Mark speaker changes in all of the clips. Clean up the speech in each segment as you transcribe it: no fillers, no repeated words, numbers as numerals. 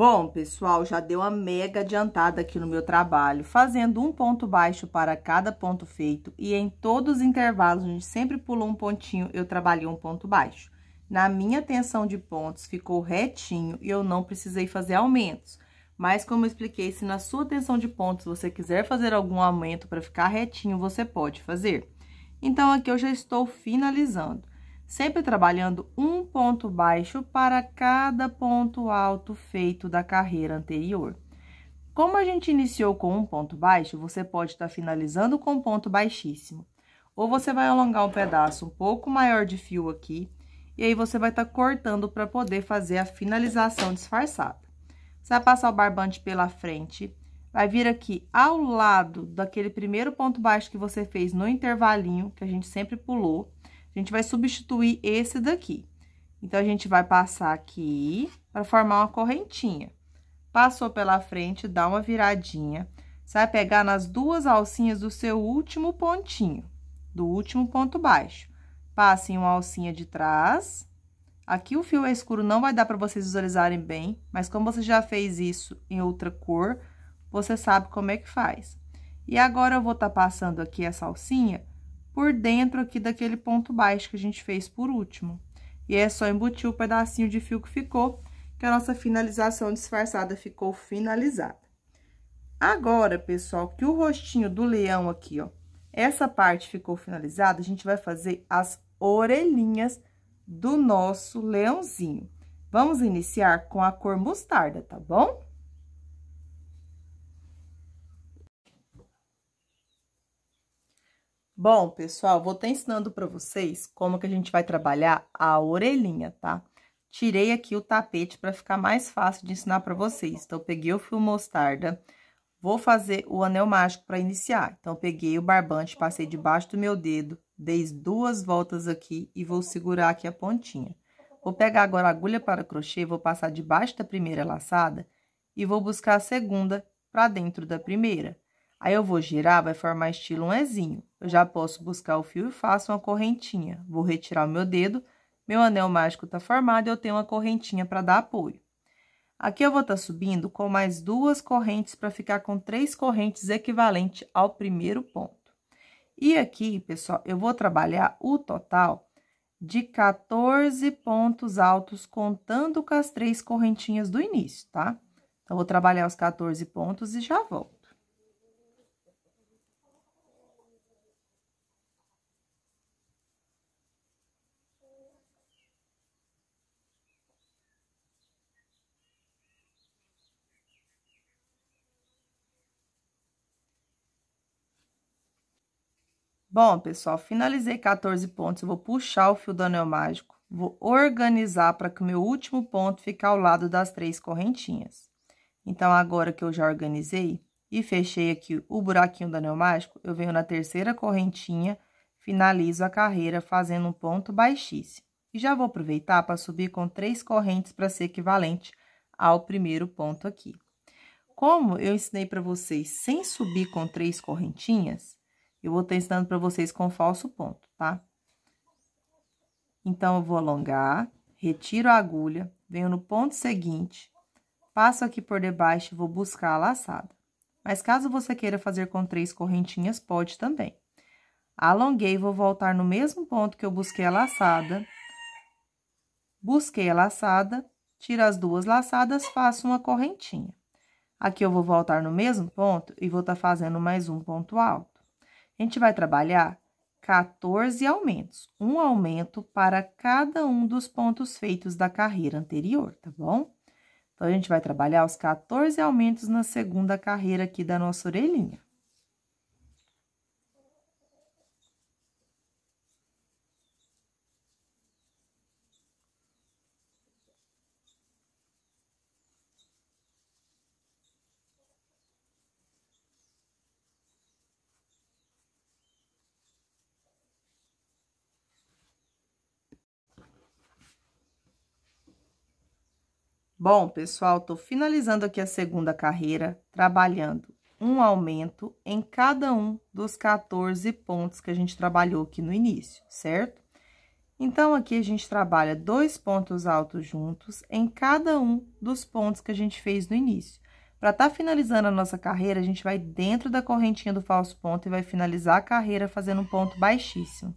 Speaker 1: Bom, pessoal, já deu uma mega adiantada aqui no meu trabalho, fazendo um ponto baixo para cada ponto feito e em todos os intervalos, a gente sempre pulou um pontinho, eu trabalhei um ponto baixo. Na minha tensão de pontos, ficou retinho e eu não precisei fazer aumentos. Mas, como eu expliquei, se na sua tensão de pontos você quiser fazer algum aumento para ficar retinho, você pode fazer. Então, aqui eu já estou finalizando. Sempre trabalhando um ponto baixo para cada ponto alto feito da carreira anterior. Como a gente iniciou com um ponto baixo, você pode estar finalizando com um ponto baixíssimo. Ou você vai alongar um pedaço um pouco maior de fio aqui, e aí você vai estar cortando para poder fazer a finalização disfarçada. Você vai passar o barbante pela frente, vai vir aqui ao lado daquele primeiro ponto baixo que você fez no intervalinho, que a gente sempre pulou. A gente vai substituir esse daqui. Então, a gente vai passar aqui para formar uma correntinha. Passou pela frente, dá uma viradinha. Você vai pegar nas duas alcinhas do seu último pontinho, do último ponto baixo. Passe em uma alcinha de trás. Aqui o fio é escuro, não vai dar para vocês visualizarem bem, mas como você já fez isso em outra cor, você sabe como é que faz. E agora, eu vou estar passando aqui essa alcinha por dentro aqui daquele ponto baixo que a gente fez por último. E é só embutir o pedacinho de fio que ficou, que a nossa finalização disfarçada ficou finalizada. Agora, pessoal, que o rostinho do leão aqui, ó, essa parte ficou finalizada, a gente vai fazer as orelhinhas do nosso leãozinho. Vamos iniciar com a cor mostarda, tá bom? Bom, pessoal, vou estar ensinando para vocês como que a gente vai trabalhar a orelhinha, tá? Tirei aqui o tapete para ficar mais fácil de ensinar para vocês. Então, eu peguei o fio mostarda, vou fazer o anel mágico para iniciar. Então, eu peguei o barbante, passei debaixo do meu dedo, dei 2 voltas aqui e vou segurar aqui a pontinha. Vou pegar agora a agulha para crochê, vou passar debaixo da primeira laçada e vou buscar a segunda para dentro da primeira. Aí, eu vou girar, vai formar estilo um Ezinho. Eu já posso buscar o fio e faço uma correntinha. Vou retirar o meu dedo, meu anel mágico tá formado e eu tenho uma correntinha para dar apoio. Aqui, eu vou estar subindo com mais 2 correntes para ficar com 3 correntes equivalente ao primeiro ponto. E aqui, pessoal, eu vou trabalhar o total de 14 pontos altos, contando com as 3 correntinhas do início, tá? Então, vou trabalhar os 14 pontos e já volto. Bom, pessoal, finalizei 14 pontos, eu vou puxar o fio do anel mágico, vou organizar para que o meu último ponto fique ao lado das 3 correntinhas. Então, agora que eu já organizei e fechei aqui o buraquinho do anel mágico, eu venho na terceira correntinha, finalizo a carreira fazendo um ponto baixíssimo. E já vou aproveitar para subir com 3 correntes para ser equivalente ao primeiro ponto aqui. Como eu ensinei para vocês sem subir com 3 correntinhas, eu vou estar ensinando para vocês com falso ponto, tá? Então, eu vou alongar, retiro a agulha, venho no ponto seguinte, passo aqui por debaixo e vou buscar a laçada. Mas, caso você queira fazer com 3 correntinhas, pode também. Alonguei, vou voltar no mesmo ponto que eu busquei a laçada. Busquei a laçada, tiro as 2 laçadas, faço uma correntinha. Aqui, eu vou voltar no mesmo ponto e vou estar fazendo mais um ponto alto. A gente vai trabalhar 14 aumentos, um aumento para cada um dos pontos feitos da carreira anterior, tá bom? Então, a gente vai trabalhar os 14 aumentos na segunda carreira aqui da nossa orelhinha. Bom, pessoal, tô finalizando aqui a segunda carreira, trabalhando um aumento em cada um dos 14 pontos que a gente trabalhou aqui no início, certo? Então, aqui a gente trabalha 2 pontos altos juntos em cada um dos pontos que a gente fez no início. Para estar finalizando a nossa carreira, a gente vai dentro da correntinha do falso ponto e vai finalizar a carreira fazendo um ponto baixíssimo.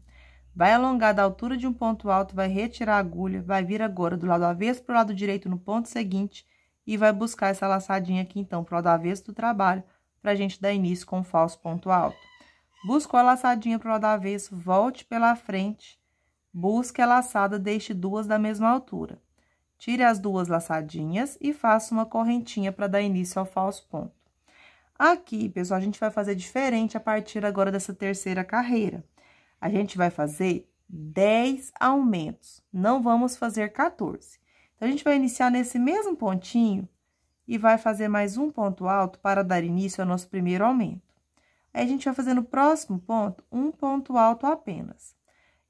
Speaker 1: Vai alongar da altura de um ponto alto, vai retirar a agulha, vai vir agora do lado avesso para o lado direito no ponto seguinte e vai buscar essa laçadinha aqui, então, para o lado avesso do trabalho, para a gente dar início com o falso ponto alto. Buscou a laçadinha para o lado avesso, volte pela frente. Busque a laçada, deixe duas da mesma altura. Tire as duas laçadinhas e faça uma correntinha para dar início ao falso ponto. Aqui, pessoal, a gente vai fazer diferente a partir agora dessa terceira carreira. A gente vai fazer 10 aumentos, não vamos fazer 14. Então, a gente vai iniciar nesse mesmo pontinho e vai fazer mais um ponto alto para dar início ao nosso primeiro aumento. Aí, a gente vai fazer no próximo ponto um ponto alto apenas.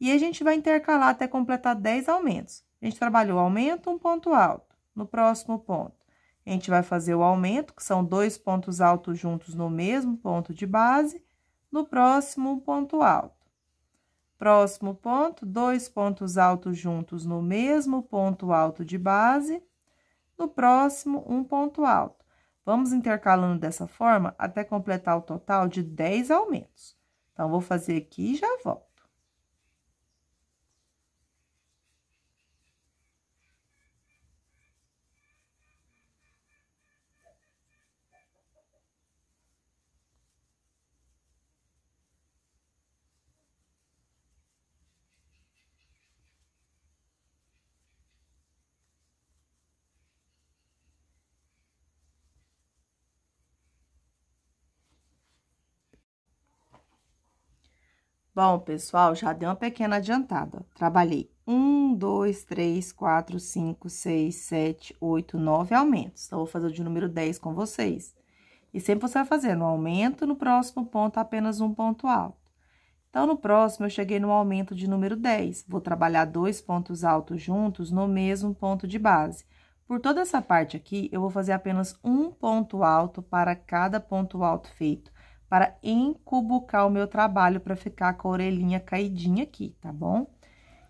Speaker 1: E a gente vai intercalar até completar 10 aumentos. A gente trabalhou aumento, um ponto alto. No próximo ponto, a gente vai fazer o aumento, que são 2 pontos altos juntos no mesmo ponto de base. No próximo, um ponto alto. Próximo ponto, 2 pontos altos juntos no mesmo ponto alto de base. No próximo, um ponto alto. Vamos intercalando dessa forma até completar o total de 10 aumentos. Então, vou fazer aqui e já volto. Bom, pessoal, já deu uma pequena adiantada. Trabalhei 1, 2, 3, 4, 5, 6, 7, 8, 9 aumentos. Então, vou fazer o de número 10 com vocês. E sempre você vai fazendo um aumento, no próximo ponto, apenas um ponto alto. Então, no próximo, eu cheguei no aumento de número 10. Vou trabalhar 2 pontos altos juntos no mesmo ponto de base. Por toda essa parte aqui, eu vou fazer apenas um ponto alto para cada ponto alto feito, para encubucar o meu trabalho, para ficar com a orelhinha caidinha aqui, tá bom?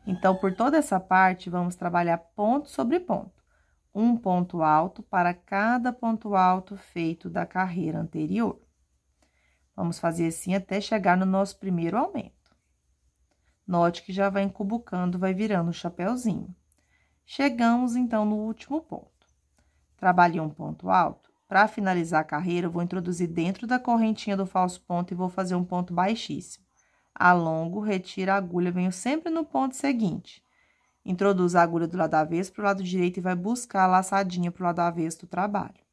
Speaker 1: Então, por toda essa parte, vamos trabalhar ponto sobre ponto. Um ponto alto para cada ponto alto feito da carreira anterior. Vamos fazer assim até chegar no nosso primeiro aumento. Note que já vai encubucando, vai virando o chapéuzinho. Chegamos, então, no último ponto. Trabalhei um ponto alto. Para finalizar a carreira, eu vou introduzir dentro da correntinha do falso ponto e vou fazer um ponto baixíssimo. Alongo, retiro a agulha, venho sempre no ponto seguinte. Introduzo a agulha do lado avesso para o lado direito e vai buscar a laçadinha para o lado avesso do trabalho.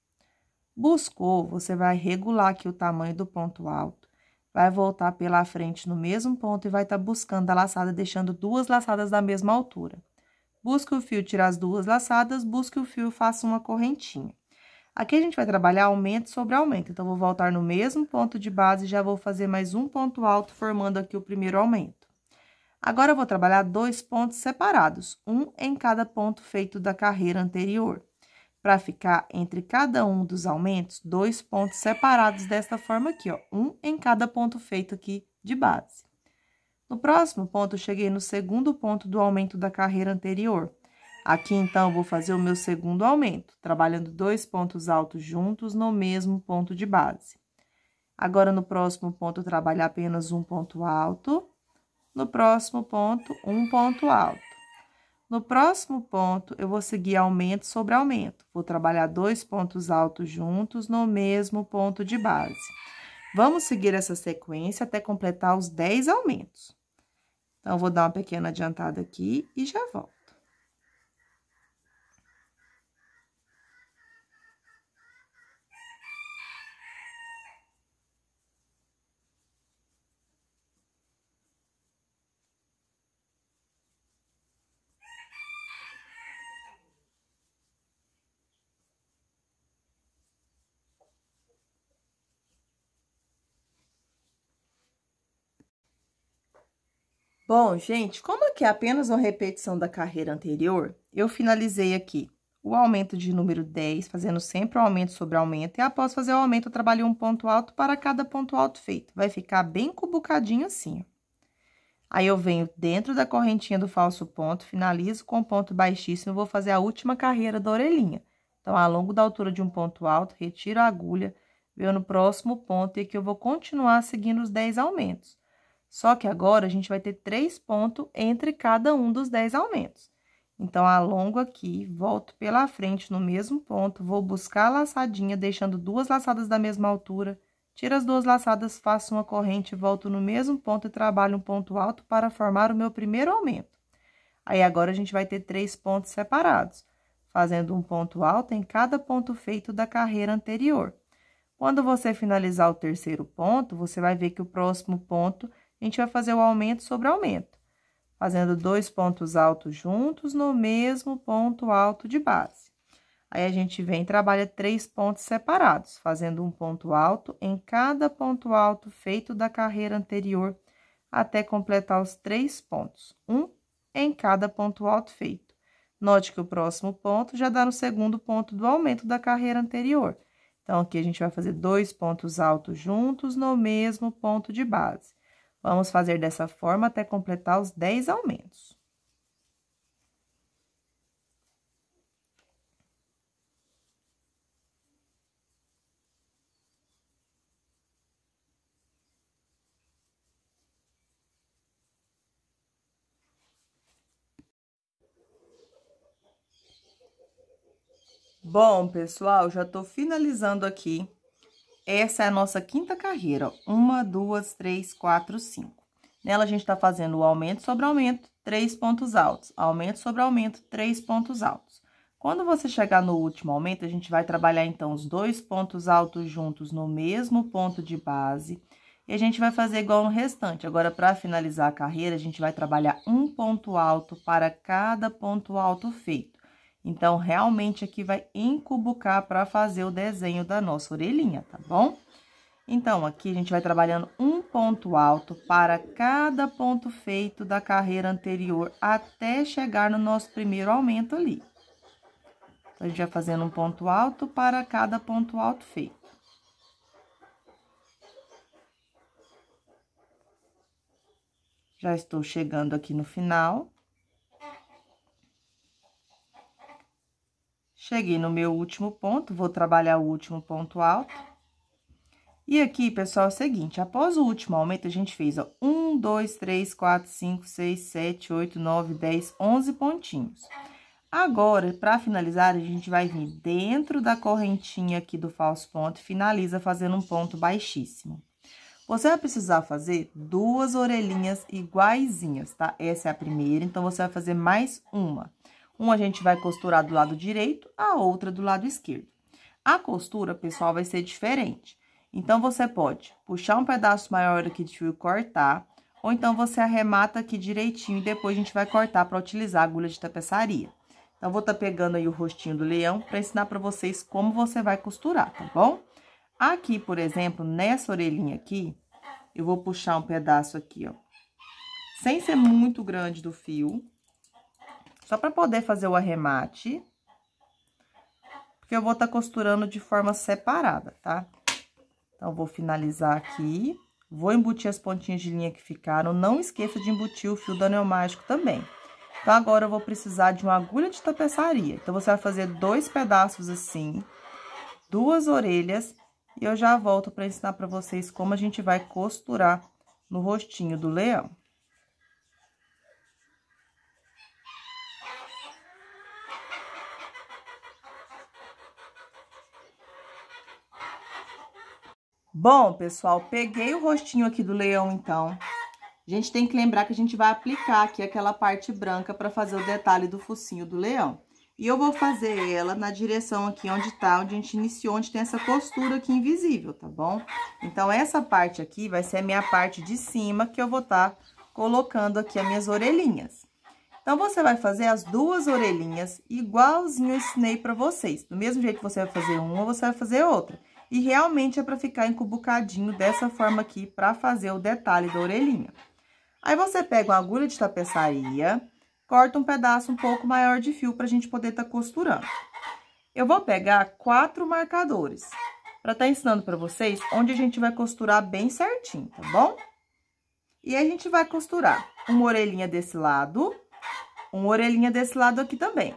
Speaker 1: Buscou, você vai regular aqui o tamanho do ponto alto, vai voltar pela frente no mesmo ponto e vai estar buscando a laçada, deixando duas laçadas da mesma altura. Busque o fio, tira as duas laçadas, busque o fio e faça uma correntinha. Aqui a gente vai trabalhar aumento sobre aumento, então, vou voltar no mesmo ponto de base e já vou fazer mais um ponto alto, formando aqui o primeiro aumento. Agora, eu vou trabalhar 2 pontos separados, um em cada ponto feito da carreira anterior, para ficar entre cada um dos aumentos, 2 pontos separados desta forma aqui, ó, um em cada ponto feito aqui de base. No próximo ponto, eu cheguei no segundo ponto do aumento da carreira anterior. Aqui, então, eu vou fazer o meu segundo aumento, trabalhando 2 pontos altos juntos no mesmo ponto de base. Agora, no próximo ponto, eu trabalho apenas um ponto alto. No próximo ponto, um ponto alto. No próximo ponto, eu vou seguir aumento sobre aumento. Vou trabalhar 2 pontos altos juntos no mesmo ponto de base. Vamos seguir essa sequência até completar os 10 aumentos. Então, vou dar uma pequena adiantada aqui e já volto. Bom, gente, como aqui é apenas uma repetição da carreira anterior, eu finalizei aqui o aumento de número 10, fazendo sempre o aumento sobre aumento, e após fazer o aumento, eu trabalhei um ponto alto para cada ponto alto feito. Vai ficar bem cubucadinho assim, ó. Aí, eu venho dentro da correntinha do falso ponto, finalizo com ponto baixíssimo, vou fazer a última carreira da orelhinha. Então, alongo da altura de um ponto alto, retiro a agulha, venho no próximo ponto e aqui eu vou continuar seguindo os 10 aumentos. Só que agora, a gente vai ter 3 pontos entre cada um dos 10 aumentos. Então, alongo aqui, volto pela frente no mesmo ponto, vou buscar a laçadinha, deixando 2 laçadas da mesma altura. Tiro as 2 laçadas, faço uma corrente, volto no mesmo ponto e trabalho um ponto alto para formar o meu primeiro aumento. Aí, agora, a gente vai ter 3 pontos separados, fazendo um ponto alto em cada ponto feito da carreira anterior. Quando você finalizar o terceiro ponto, você vai ver que o próximo ponto, a gente vai fazer o aumento sobre aumento, fazendo 2 pontos altos juntos no mesmo ponto alto de base. Aí, a gente vem e trabalha 3 pontos separados, fazendo um ponto alto em cada ponto alto feito da carreira anterior, até completar os 3 pontos, um em cada ponto alto feito. Note que o próximo ponto já dá no segundo ponto do aumento da carreira anterior. Então, aqui a gente vai fazer 2 pontos altos juntos no mesmo ponto de base. Vamos fazer dessa forma até completar os 10 aumentos. Bom, pessoal, já tô finalizando aqui. Essa é a nossa quinta carreira, 1, 2, 3, 4, 5. Nela, a gente tá fazendo o aumento sobre aumento, 3 pontos altos. Aumento sobre aumento, 3 pontos altos. Quando você chegar no último aumento, a gente vai trabalhar, então, os 2 pontos altos juntos no mesmo ponto de base. E a gente vai fazer igual no restante. Agora, para finalizar a carreira, a gente vai trabalhar um ponto alto para cada ponto alto feito. Então, realmente, aqui vai encubucar para fazer o desenho da nossa orelhinha, tá bom? Então, aqui a gente vai trabalhando um ponto alto para cada ponto feito da carreira anterior até chegar no nosso primeiro aumento ali. Então, a gente vai fazendo um ponto alto para cada ponto alto feito. Já estou chegando aqui no final. Cheguei no meu último ponto, vou trabalhar o último ponto alto. E aqui, pessoal, é o seguinte, após o último aumento, a gente fez, ó, 1, 2, 3, 4, 5, 6, 7, 8, 9, 10, 11 pontinhos. Agora, para finalizar, a gente vai vir dentro da correntinha aqui do falso ponto e finaliza fazendo um ponto baixíssimo. Você vai precisar fazer 2 orelhinhas iguaizinhas, tá? Essa é a primeira, então, você vai fazer mais uma. Uma a gente vai costurar do lado direito, a outra do lado esquerdo. A costura, pessoal, vai ser diferente. Então, você pode puxar um pedaço maior aqui de fio e cortar, ou então você arremata aqui direitinho e depois a gente vai cortar para utilizar a agulha de tapeçaria. Então, vou estar pegando aí o rostinho do leão para ensinar para vocês como você vai costurar, tá bom? Aqui, por exemplo, nessa orelhinha aqui, eu vou puxar um pedaço aqui, ó, sem ser muito grande do fio. Só para poder fazer o arremate, porque eu vou estar costurando de forma separada, tá? Então, vou finalizar aqui, vou embutir as pontinhas de linha que ficaram, não esqueça de embutir o fio do anel mágico também. Então, agora, eu vou precisar de uma agulha de tapeçaria. Então, você vai fazer 2 pedaços assim, 2 orelhas, e eu já volto para ensinar para vocês como a gente vai costurar no rostinho do leão. Bom, pessoal, peguei o rostinho aqui do leão, então. A gente tem que lembrar que a gente vai aplicar aqui aquela parte branca para fazer o detalhe do focinho do leão. E eu vou fazer ela na direção aqui onde tá, onde a gente iniciou, onde tem essa costura aqui invisível, tá bom? Então, essa parte aqui vai ser a minha parte de cima, que eu vou estar colocando aqui as minhas orelhinhas. Então, você vai fazer as 2 orelhinhas igualzinho eu ensinei pra vocês. Do mesmo jeito que você vai fazer uma, você vai fazer outra. E realmente é pra ficar encubucadinho dessa forma aqui, pra fazer o detalhe da orelhinha. Aí, você pega uma agulha de tapeçaria, corta um pedaço um pouco maior de fio pra gente poder estar costurando. Eu vou pegar 4 marcadores, pra estar ensinando pra vocês onde a gente vai costurar bem certinho, tá bom? E a gente vai costurar uma orelhinha desse lado, uma orelhinha desse lado aqui também.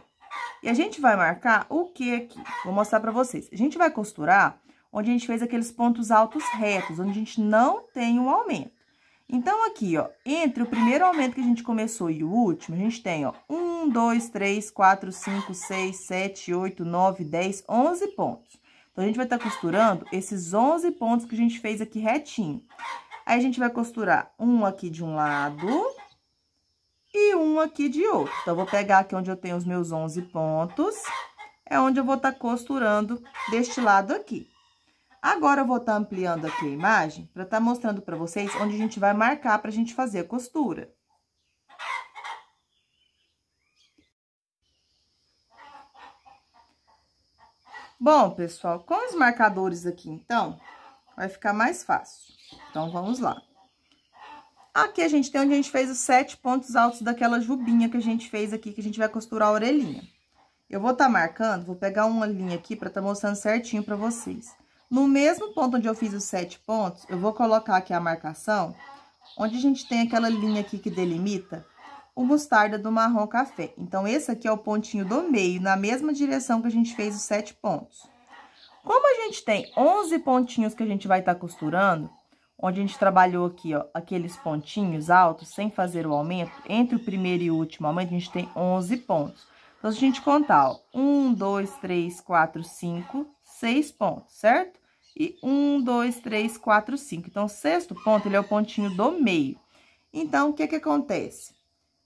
Speaker 1: E a gente vai marcar o que aqui? Vou mostrar pra vocês. A gente vai costurar onde a gente fez aqueles pontos altos retos, onde a gente não tem um aumento. Então, aqui, ó, entre o primeiro aumento que a gente começou e o último, a gente tem, ó, 1, 2, 3, 4, 5, 6, 7, 8, 9, 10, 11 pontos. Então, a gente vai estar costurando esses 11 pontos que a gente fez aqui retinho. Aí, a gente vai costurar um aqui de um lado e um aqui de outro. Então, eu vou pegar aqui onde eu tenho os meus 11 pontos, é onde eu vou estar costurando deste lado aqui. Agora, eu vou estar ampliando aqui a imagem para estar mostrando para vocês onde a gente vai marcar para a gente fazer a costura. Bom, pessoal, com os marcadores aqui, então, vai ficar mais fácil. Então, vamos lá. Aqui a gente tem onde a gente fez os 7 pontos altos daquela jubinha que a gente fez aqui, que a gente vai costurar a orelhinha. Eu vou estar marcando, vou pegar uma linha aqui para estar mostrando certinho para vocês. No mesmo ponto onde eu fiz os 7 pontos, eu vou colocar aqui a marcação, onde a gente tem aquela linha aqui que delimita o mostarda do marrom café. Então, esse aqui é o pontinho do meio, na mesma direção que a gente fez os 7 pontos. Como a gente tem 11 pontinhos que a gente vai estar costurando, onde a gente trabalhou aqui, ó, aqueles pontinhos altos, sem fazer o aumento, entre o primeiro e o último aumento, a gente tem 11 pontos. Então, se a gente contar, ó, 1, 2, 3, 4, 5, 6 pontos, certo? E 1, 2, 3, 4, 5. Então, o sexto ponto, ele é o pontinho do meio. Então, o que que acontece?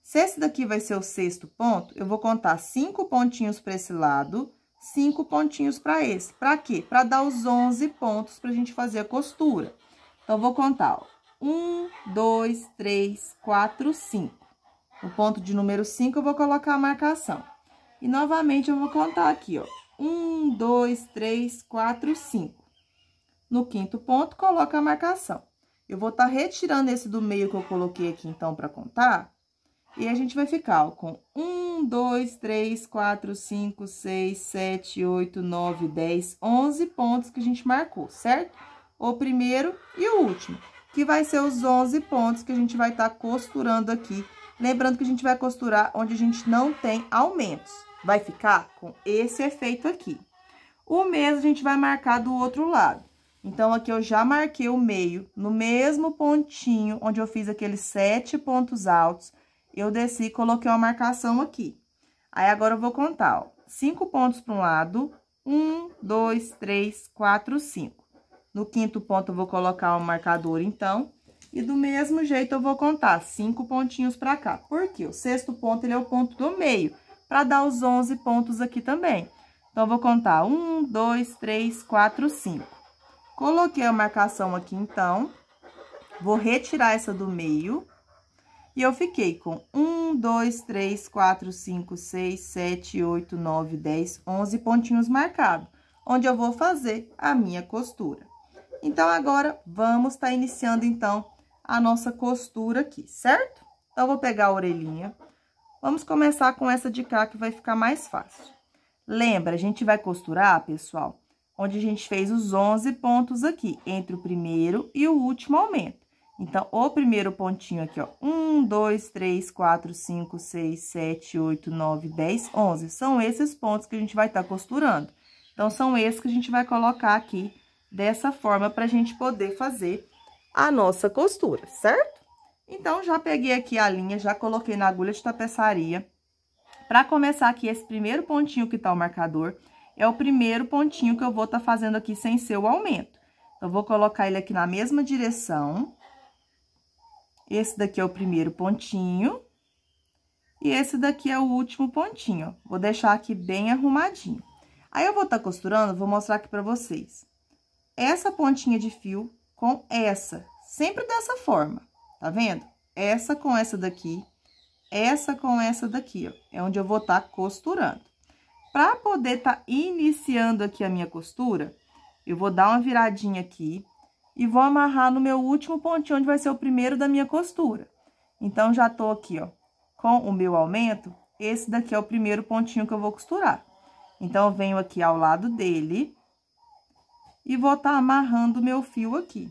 Speaker 1: Se esse daqui vai ser o sexto ponto, eu vou contar 5 pontinhos para esse lado, 5 pontinhos para esse. Para quê? Para dar os 11 pontos pra gente fazer a costura. Então, eu vou contar, ó, 1, 2, 3, 4, 5. No ponto de número 5, eu vou colocar a marcação. E, novamente, eu vou contar aqui, ó, 1, 2, 3, 4, 5. No quinto ponto, coloca a marcação. Eu vou estar retirando esse do meio que eu coloquei aqui, então, para contar. E a gente vai ficar, ó, com 1, 2, 3, 4, 5, 6, 7, 8, 9, 10, 11 pontos que a gente marcou, certo? O primeiro e o último, que vai ser os 11 pontos que a gente vai estar costurando aqui. Lembrando que a gente vai costurar onde a gente não tem aumentos. Vai ficar com esse efeito aqui. O mesmo a gente vai marcar do outro lado. Então, aqui eu já marquei o meio, no mesmo pontinho onde eu fiz aqueles 7 pontos altos, eu desci e coloquei uma marcação aqui. Aí, agora eu vou contar, ó, 5 pontos para um lado, 1, 2, 3, 4, 5. No quinto ponto, eu vou colocar um marcador, então, e do mesmo jeito eu vou contar 5 pontinhos para cá. Por quê? O sexto ponto, ele é o ponto do meio, para dar os 11 pontos aqui também. Então, eu vou contar 1, 2, 3, 4, 5. Coloquei a marcação aqui, então, vou retirar essa do meio, e eu fiquei com 1, 2, 3, 4, 5, 6, 7, 8, 9, 10, 11 pontinhos marcados, onde eu vou fazer a minha costura. Então, agora, vamos estar iniciando, então, a nossa costura aqui, certo? Então, eu vou pegar a orelhinha, vamos começar com essa de cá, que vai ficar mais fácil. Lembra, a gente vai costurar, pessoal, onde a gente fez os 11 pontos aqui, entre o primeiro e o último aumento. Então, o primeiro pontinho aqui, ó, 1, 2, 3, 4, 5, 6, 7, 8, 9, 10, 11. São esses pontos que a gente vai estar costurando. Então, são esses que a gente vai colocar aqui dessa forma pra gente poder fazer a nossa costura, certo? Então, já peguei aqui a linha, já coloquei na agulha de tapeçaria. Pra começar aqui, esse primeiro pontinho que tá o marcador, é o primeiro pontinho que eu vou estar fazendo aqui sem ser o aumento. Então, eu vou colocar ele aqui na mesma direção. Esse daqui é o primeiro pontinho. E esse daqui é o último pontinho, ó. Vou deixar aqui bem arrumadinho. Aí, eu vou estar costurando, vou mostrar aqui pra vocês. Essa pontinha de fio com essa, sempre dessa forma, tá vendo? Essa com essa daqui, essa com essa daqui, ó. É onde eu vou estar costurando. Para poder estar iniciando aqui a minha costura, eu vou dar uma viradinha aqui e vou amarrar no meu último pontinho, onde vai ser o primeiro da minha costura. Então, já tô aqui, ó, com o meu aumento, esse daqui é o primeiro pontinho que eu vou costurar. Então, eu venho aqui ao lado dele e vou estar amarrando o meu fio aqui.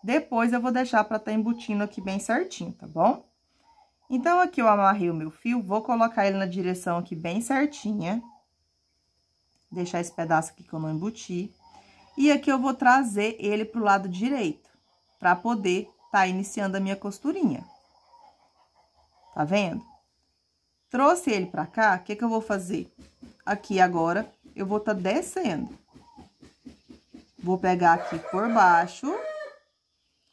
Speaker 1: Depois, eu vou deixar pra tá embutindo aqui bem certinho, tá bom? Então, aqui eu amarrei o meu fio, vou colocar ele na direção aqui bem certinha. Deixar esse pedaço aqui que eu não embuti. E aqui eu vou trazer ele pro lado direito, pra poder tá iniciando a minha costurinha. Tá vendo? Trouxe ele pra cá, o que que eu vou fazer? Aqui agora, eu vou tá descendo. Vou pegar aqui por baixo,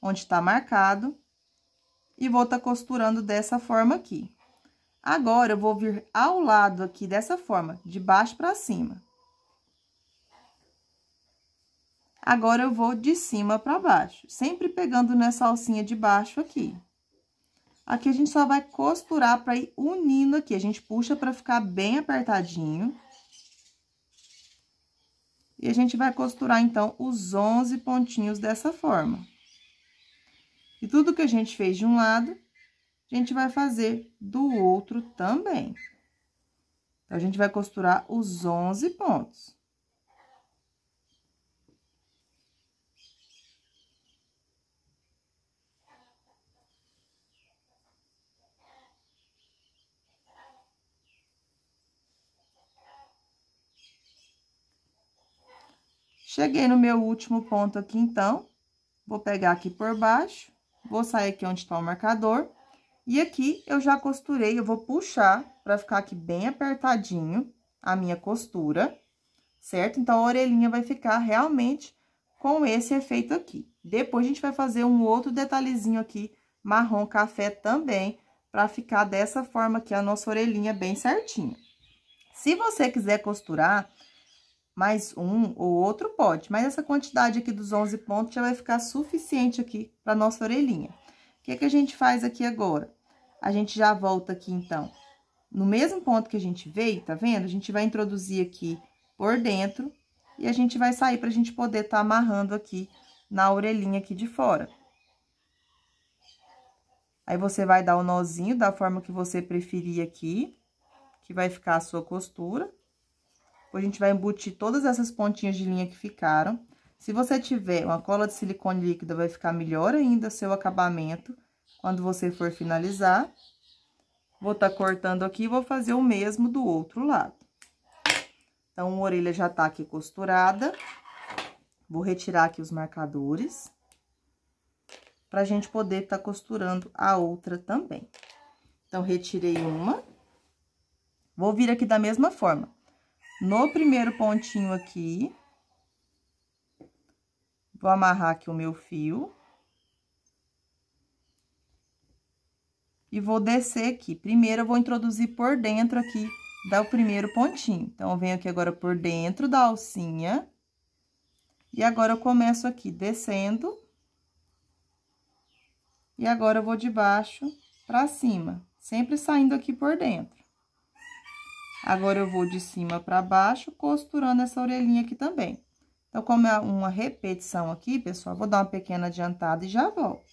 Speaker 1: onde tá marcado, e vou tá costurando dessa forma aqui. Agora, eu vou vir ao lado aqui dessa forma, de baixo pra cima. Agora, eu vou de cima pra baixo, sempre pegando nessa alcinha de baixo aqui. Aqui, a gente só vai costurar pra ir unindo aqui, a gente puxa pra ficar bem apertadinho. E a gente vai costurar, então, os 11 pontinhos dessa forma. E tudo que a gente fez de um lado, a gente vai fazer do outro também. Então, a gente vai costurar os 11 pontos. Cheguei no meu último ponto aqui, então, vou pegar aqui por baixo, vou sair aqui onde tá o marcador, e aqui eu já costurei, eu vou puxar pra ficar aqui bem apertadinho a minha costura, certo? Então, a orelhinha vai ficar realmente com esse efeito aqui. Depois, a gente vai fazer um outro detalhezinho aqui, marrom café também, pra ficar dessa forma aqui a nossa orelhinha bem certinha. Se você quiser costurar mais um ou outro, pode, mas essa quantidade aqui dos 11 pontos já vai ficar suficiente aqui para nossa orelhinha. O que que a gente faz aqui agora? A gente já volta aqui, então, no mesmo ponto que a gente veio, tá vendo? A gente vai introduzir aqui por dentro e a gente vai sair pra gente poder tá amarrando aqui na orelhinha aqui de fora. Aí, você vai dar o nozinho da forma que você preferir aqui, que vai ficar a sua costura. Depois, a gente vai embutir todas essas pontinhas de linha que ficaram. Se você tiver uma cola de silicone líquida, vai ficar melhor ainda seu acabamento quando você for finalizar. Vou tá cortando aqui e vou fazer o mesmo do outro lado. Então, a orelha já tá aqui costurada. Vou retirar aqui os marcadores, pra gente poder tá costurando a outra também. Então, retirei uma. Vou vir aqui da mesma forma. No primeiro pontinho aqui, vou amarrar aqui o meu fio. E vou descer aqui. Primeiro, eu vou introduzir por dentro aqui do primeiro pontinho. Então, eu venho aqui agora por dentro da alcinha. E agora, eu começo aqui descendo. E agora, eu vou de baixo pra cima, sempre saindo aqui por dentro. Agora, eu vou de cima pra baixo, costurando essa orelhinha aqui também. Então, como é uma repetição aqui, pessoal, vou dar uma pequena adiantada e já volto.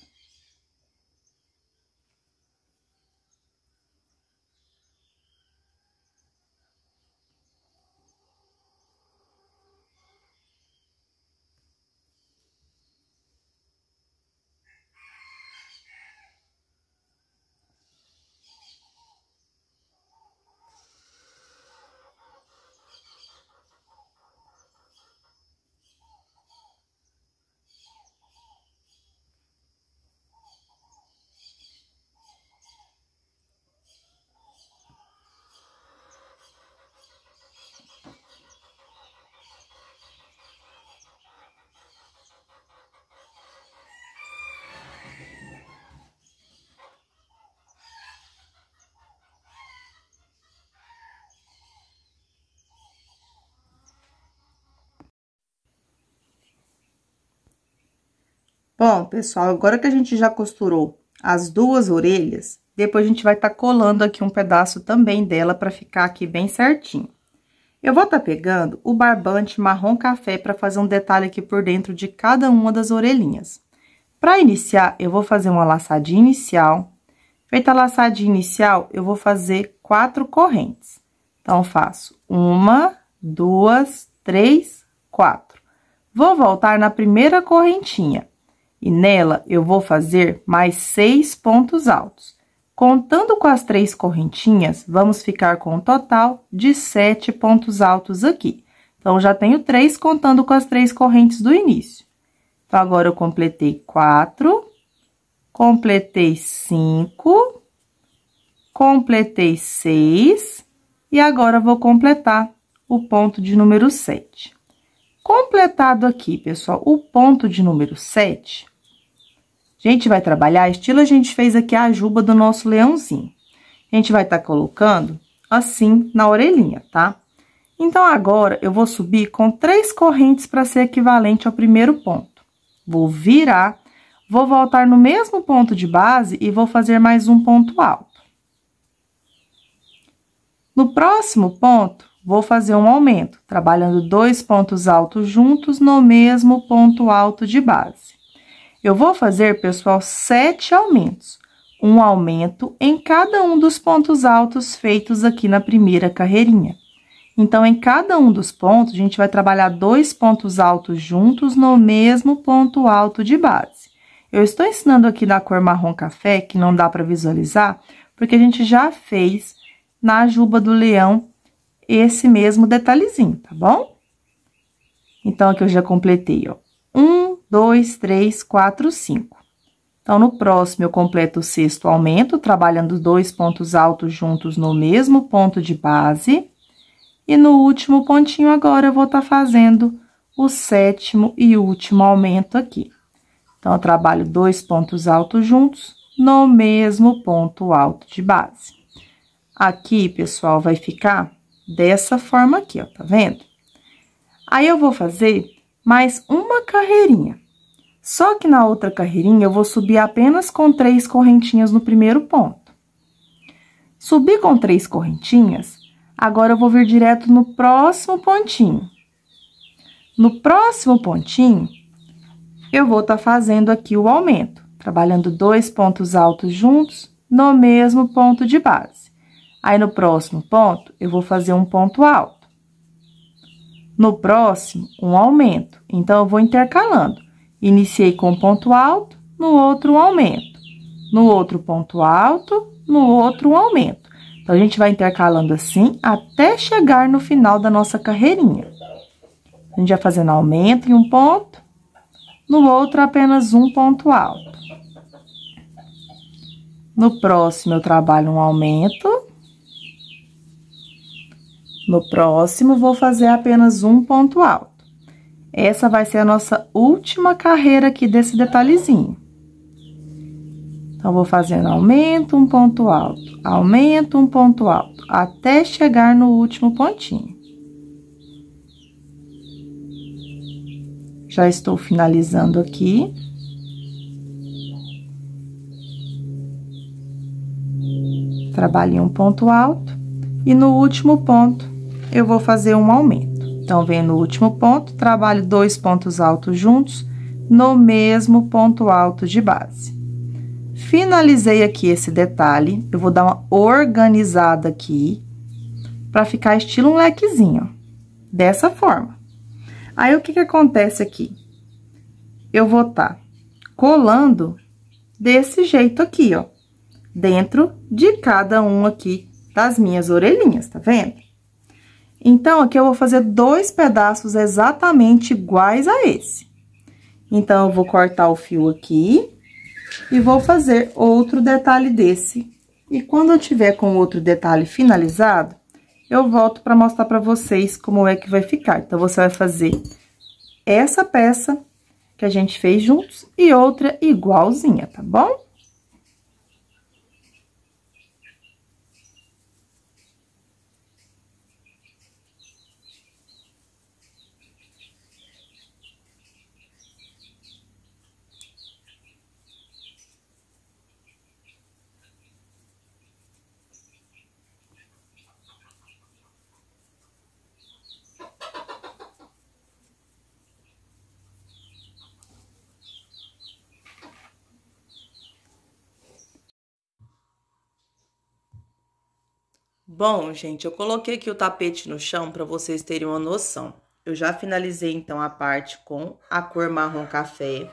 Speaker 1: Bom, pessoal, agora que a gente já costurou as duas orelhas, depois a gente vai tá colando aqui um pedaço também dela pra ficar aqui bem certinho. Eu vou tá pegando o barbante marrom café pra fazer um detalhe aqui por dentro de cada uma das orelhinhas. Pra iniciar, eu vou fazer uma laçadinha inicial. Feita a laçadinha inicial, eu vou fazer 4 correntes. Então, eu faço 1, 2, 3, 4. Vou voltar na primeira correntinha. E nela, eu vou fazer mais 6 pontos altos. Contando com as 3 correntinhas, vamos ficar com um total de 7 pontos altos aqui. Então, já tenho 3 contando com as 3 correntes do início. Então, agora eu completei 4, completei 5, completei 6 e agora vou completar o ponto de número 7. Completado aqui, pessoal, o ponto de número 7, a gente vai trabalhar, estilo a gente fez aqui a juba do nosso leãozinho. A gente vai estar colocando assim na orelhinha, tá? Então, agora, eu vou subir com 3 correntes para ser equivalente ao primeiro ponto. Vou virar, vou voltar no mesmo ponto de base e vou fazer mais um ponto alto. No próximo ponto, vou fazer um aumento, trabalhando 2 pontos altos juntos no mesmo ponto alto de base. Eu vou fazer, pessoal, 7 aumentos. Um aumento em cada um dos pontos altos feitos aqui na primeira carreirinha. Então, em cada um dos pontos, a gente vai trabalhar 2 pontos altos juntos no mesmo ponto alto de base. Eu estou ensinando aqui na cor marrom café, que não dá para visualizar, porque a gente já fez na juba do leão esse mesmo detalhezinho, tá bom? Então, aqui eu já completei, ó. 1, 2, 3, 4, 5. Então, no próximo, eu completo o 6º aumento, trabalhando 2 pontos altos juntos no mesmo ponto de base. E no último pontinho, agora, eu vou estar fazendo o 7º e último aumento aqui. Então, eu trabalho 2 pontos altos juntos no mesmo ponto alto de base. Aqui, pessoal, vai ficar dessa forma aqui, ó, tá vendo? Aí, eu vou fazer mais uma carreirinha. Só que na outra carreirinha, eu vou subir apenas com 3 correntinhas no primeiro ponto. Subi com 3 correntinhas, agora eu vou vir direto no próximo pontinho. No próximo pontinho, eu vou estar fazendo aqui o aumento, trabalhando 2 pontos altos juntos no mesmo ponto de base. Aí, no próximo ponto, eu vou fazer um ponto alto. No próximo, um aumento. Então, eu vou intercalando. Iniciei com um ponto alto, no outro um aumento. No outro ponto alto, no outro um aumento. Então, a gente vai intercalando assim até chegar no final da nossa carreirinha. A gente vai fazendo aumento em um ponto, no outro apenas um ponto alto. No próximo, eu trabalho um aumento. No próximo, vou fazer apenas um ponto alto. Essa vai ser a nossa última carreira aqui desse detalhezinho. Então, vou fazendo aumento, um ponto alto, aumento, um ponto alto, até chegar no último pontinho. Já estou finalizando aqui. Trabalhei um ponto alto e no último ponto, eu vou fazer um aumento. Então, venho no último ponto, trabalho 2 pontos altos juntos no mesmo ponto alto de base. Finalizei aqui esse detalhe, eu vou dar uma organizada aqui, para ficar estilo um lequezinho, ó, dessa forma. Aí, o que acontece aqui? Eu vou estar colando desse jeito aqui, ó, dentro de cada um aqui das minhas orelhinhas, tá vendo? Então, aqui eu vou fazer 2 pedaços exatamente iguais a esse. Então, eu vou cortar o fio aqui e vou fazer outro detalhe desse. E quando eu tiver com outro detalhe finalizado, eu volto para mostrar para vocês como é que vai ficar. Então, você vai fazer essa peça que a gente fez juntos e outra igualzinha, tá bom? Bom, gente, eu coloquei aqui o tapete no chão para vocês terem uma noção. Eu já finalizei, então, a parte com a cor marrom café.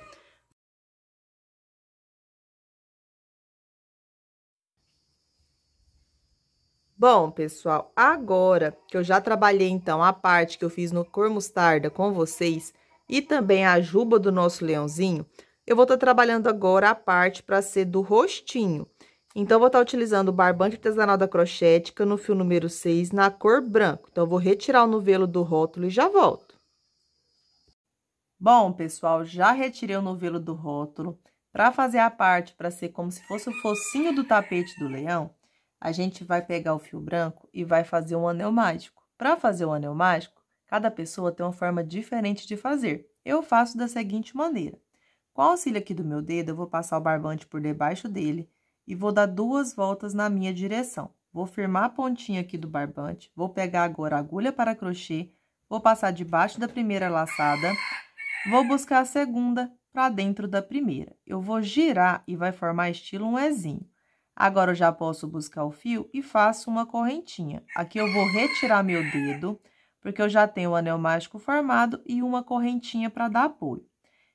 Speaker 1: Bom, pessoal, agora que eu já trabalhei, então, a parte que eu fiz no cor mostarda com vocês e também a juba do nosso leãozinho, eu vou estar trabalhando agora a parte para ser do rostinho. Então, eu vou estar utilizando o barbante artesanal da Crochética no fio número 6 na cor branco. Então, eu vou retirar o novelo do rótulo e já volto. Bom, pessoal, já retirei o novelo do rótulo. Para fazer a parte para ser como se fosse o focinho do tapete do leão, a gente vai pegar o fio branco e vai fazer um anel mágico. Para fazer o anel mágico, cada pessoa tem uma forma diferente de fazer. Eu faço da seguinte maneira. Com o auxílio aqui do meu dedo, eu vou passar o barbante por debaixo dele e vou dar 2 voltas na minha direção. Vou firmar a pontinha aqui do barbante, vou pegar agora a agulha para crochê, vou passar debaixo da primeira laçada, vou buscar a segunda para dentro da primeira. Eu vou girar e vai formar estilo um Ezinho. Agora, eu já posso buscar o fio e faço uma correntinha. Aqui eu vou retirar meu dedo, porque eu já tenho o anel mágico formado e uma correntinha para dar apoio.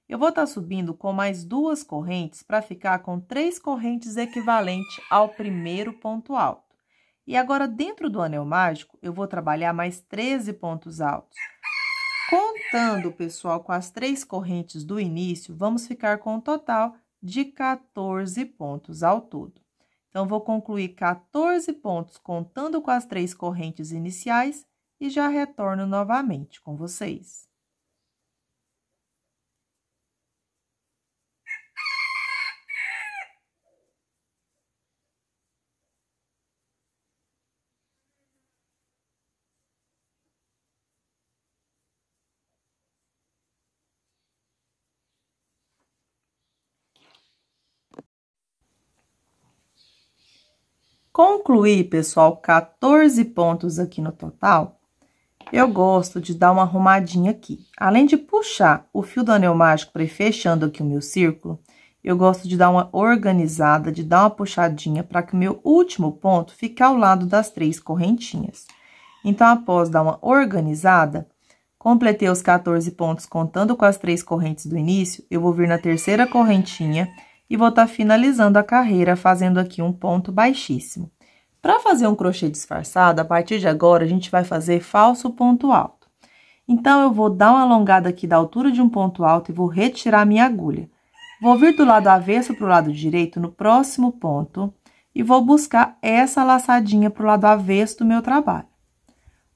Speaker 1: Eu vou estar subindo com mais 2 correntes para ficar com 3 correntes equivalentes ao primeiro ponto alto. E agora, dentro do anel mágico, eu vou trabalhar mais 13 pontos altos. Contando, pessoal, com as 3 correntes do início, vamos ficar com um total de 14 pontos ao todo. Então, vou concluir 14 pontos contando com as 3 correntes iniciais e já retorno novamente com vocês. Concluí, pessoal, 14 pontos aqui no total. Eu gosto de dar uma arrumadinha aqui. Além de puxar o fio do anel mágico para ir fechando aqui o meu círculo, eu gosto de dar uma organizada, de dar uma puxadinha para que o meu último ponto fique ao lado das 3 correntinhas. Então, após dar uma organizada, completei os 14 pontos contando com as 3 correntes do início, eu vou vir na terceira correntinha e vou estar finalizando a carreira fazendo aqui um ponto baixíssimo. Para fazer um crochê disfarçado, a partir de agora, a gente vai fazer falso ponto alto. Então, eu vou dar uma alongada aqui da altura de um ponto alto e vou retirar a minha agulha. Vou vir do lado avesso para o lado direito no próximo ponto e vou buscar essa laçadinha para o lado avesso do meu trabalho.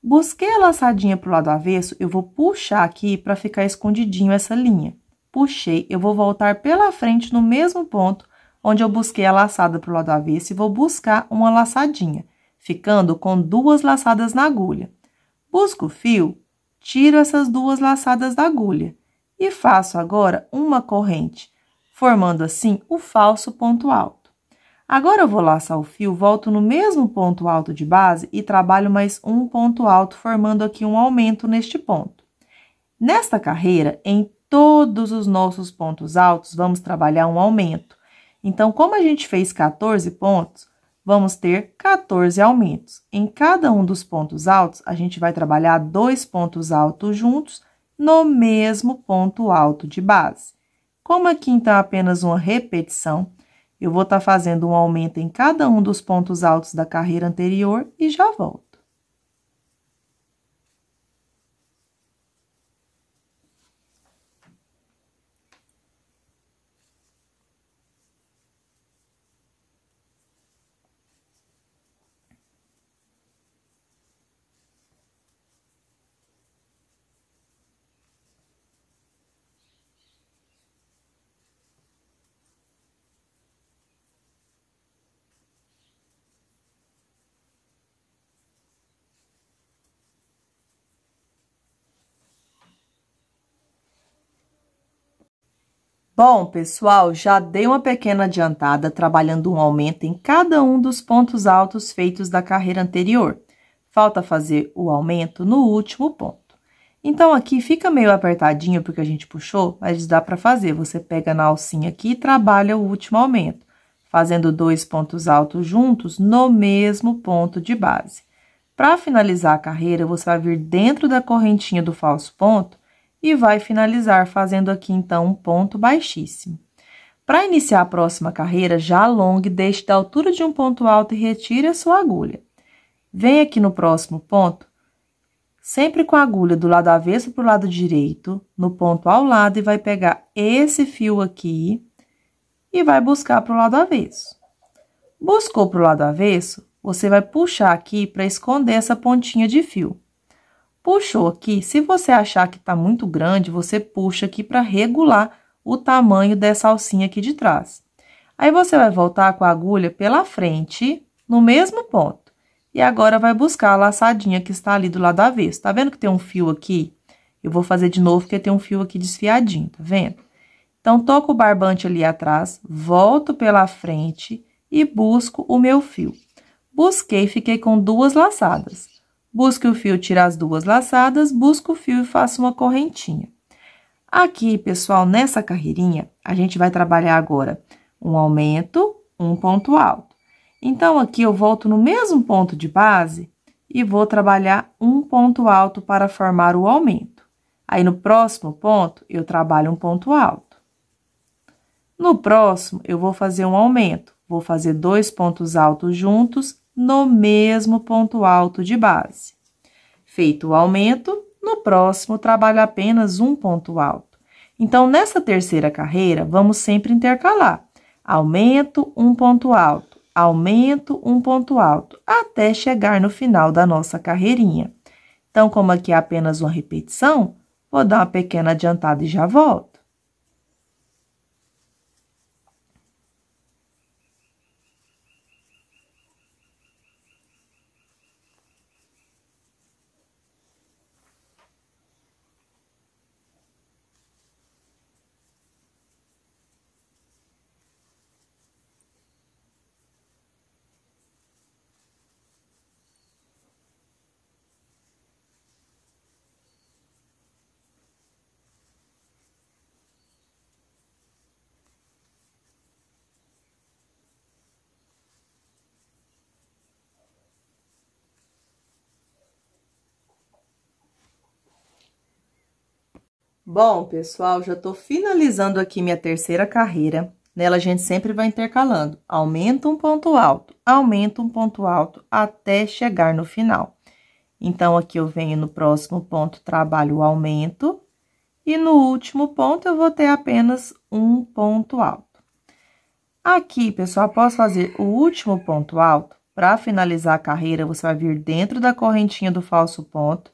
Speaker 1: Busquei a laçadinha para o lado avesso, eu vou puxar aqui para ficar escondidinho essa linha. Puxei, eu vou voltar pela frente no mesmo ponto onde eu busquei a laçada para o lado avesso e vou buscar uma laçadinha, ficando com 2 laçadas na agulha. Busco o fio, tiro essas 2 laçadas da agulha e faço agora uma corrente, formando assim o falso ponto alto. Agora, eu vou laçar o fio, volto no mesmo ponto alto de base e trabalho mais um ponto alto, formando aqui um aumento neste ponto. Nesta carreira, em todos os nossos pontos altos, vamos trabalhar um aumento. Então, como a gente fez 14 pontos, vamos ter 14 aumentos. Em cada um dos pontos altos, a gente vai trabalhar 2 pontos altos juntos no mesmo ponto alto de base. Como aqui, então, é apenas uma repetição, eu vou estar fazendo um aumento em cada um dos pontos altos da carreira anterior e já volto. Bom, pessoal, já dei uma pequena adiantada trabalhando um aumento em cada um dos pontos altos feitos da carreira anterior. Falta fazer o aumento no último ponto. Então, aqui fica meio apertadinho porque a gente puxou, mas dá para fazer. Você pega na alcinha aqui e trabalha o último aumento, fazendo 2 pontos altos juntos no mesmo ponto de base. Para finalizar a carreira, você vai vir dentro da correntinha do falso ponto e vai finalizar fazendo aqui, então, um ponto baixíssimo. Para iniciar a próxima carreira, já alongue, deixe da altura de um ponto alto e retire a sua agulha. Vem aqui no próximo ponto, sempre com a agulha do lado avesso para o lado direito, no ponto ao lado, e vai pegar esse fio aqui e vai buscar para o lado avesso. Buscou para o lado avesso, você vai puxar aqui para esconder essa pontinha de fio. Puxou aqui, se você achar que tá muito grande, você puxa aqui para regular o tamanho dessa alcinha aqui de trás. Aí, você vai voltar com a agulha pela frente, no mesmo ponto. E agora, vai buscar a laçadinha que está ali do lado avesso. Tá vendo que tem um fio aqui? Eu vou fazer de novo, porque tem um fio aqui desfiadinho, tá vendo? Então, tô com o barbante ali atrás, volto pela frente e busco o meu fio. Busquei, fiquei com 2 laçadas. Busco o fio, tiro as 2 laçadas, busco o fio e faço uma correntinha. Aqui, pessoal, nessa carreirinha, a gente vai trabalhar agora um aumento, um ponto alto. Então, aqui eu volto no mesmo ponto de base e vou trabalhar um ponto alto para formar o aumento. Aí, no próximo ponto, eu trabalho um ponto alto. No próximo, eu vou fazer um aumento. Vou fazer 2 pontos altos juntos no mesmo ponto alto de base. Feito o aumento, no próximo, trabalho apenas um ponto alto. Então, nessa terceira carreira, vamos sempre intercalar. Aumento, um ponto alto, aumento, um ponto alto, até chegar no final da nossa carreirinha. Então, como aqui é apenas uma repetição, vou dar uma pequena adiantada e já volto. Bom, pessoal, já tô finalizando aqui minha terceira carreira. Nela, a gente sempre vai intercalando. Aumenta um ponto alto, aumenta um ponto alto, até chegar no final. Então, aqui eu venho no próximo ponto, trabalho o aumento. E no último ponto, eu vou ter apenas um ponto alto. Aqui, pessoal, após fazer o último ponto alto, para finalizar a carreira, você vai vir dentro da correntinha do falso ponto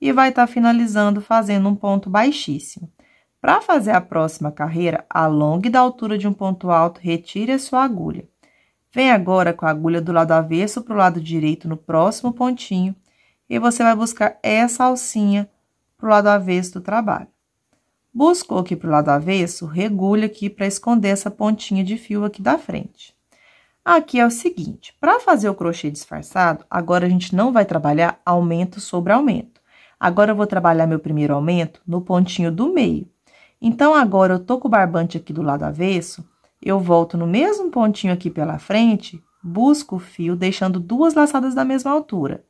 Speaker 1: e vai estar finalizando fazendo um ponto baixíssimo. Para fazer a próxima carreira, alongue da altura de um ponto alto, retire a sua agulha. Vem agora com a agulha do lado avesso para o lado direito no próximo pontinho e você vai buscar essa alcinha para o lado avesso do trabalho. Buscou aqui para o lado avesso, regule aqui para esconder essa pontinha de fio aqui da frente. Aqui é o seguinte, para fazer o crochê disfarçado, agora a gente não vai trabalhar aumento sobre aumento. Agora, eu vou trabalhar meu primeiro aumento no pontinho do meio. Então, agora, eu tô com o barbante aqui do lado avesso, eu volto no mesmo pontinho aqui pela frente, busco o fio, deixando 2 laçadas da mesma altura.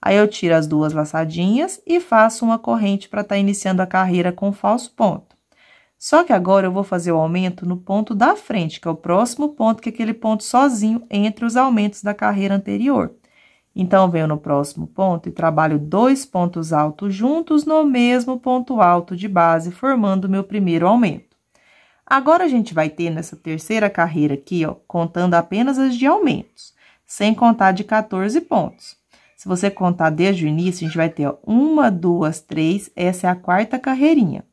Speaker 1: Aí, eu tiro as 2 laçadinhas e faço uma corrente para estar iniciando a carreira com falso ponto. Só que agora, eu vou fazer o aumento no ponto da frente, que é o próximo ponto, que é aquele ponto sozinho entre os aumentos da carreira anterior. Então, eu venho no próximo ponto e trabalho 2 pontos altos juntos no mesmo ponto alto de base, formando o meu primeiro aumento. Agora, a gente vai ter nessa terceira carreira aqui, ó, contando apenas as de aumentos, sem contar de 14 pontos. Se você contar desde o início, a gente vai ter, ó, 1, 2, 3, essa é a quarta carreirinha.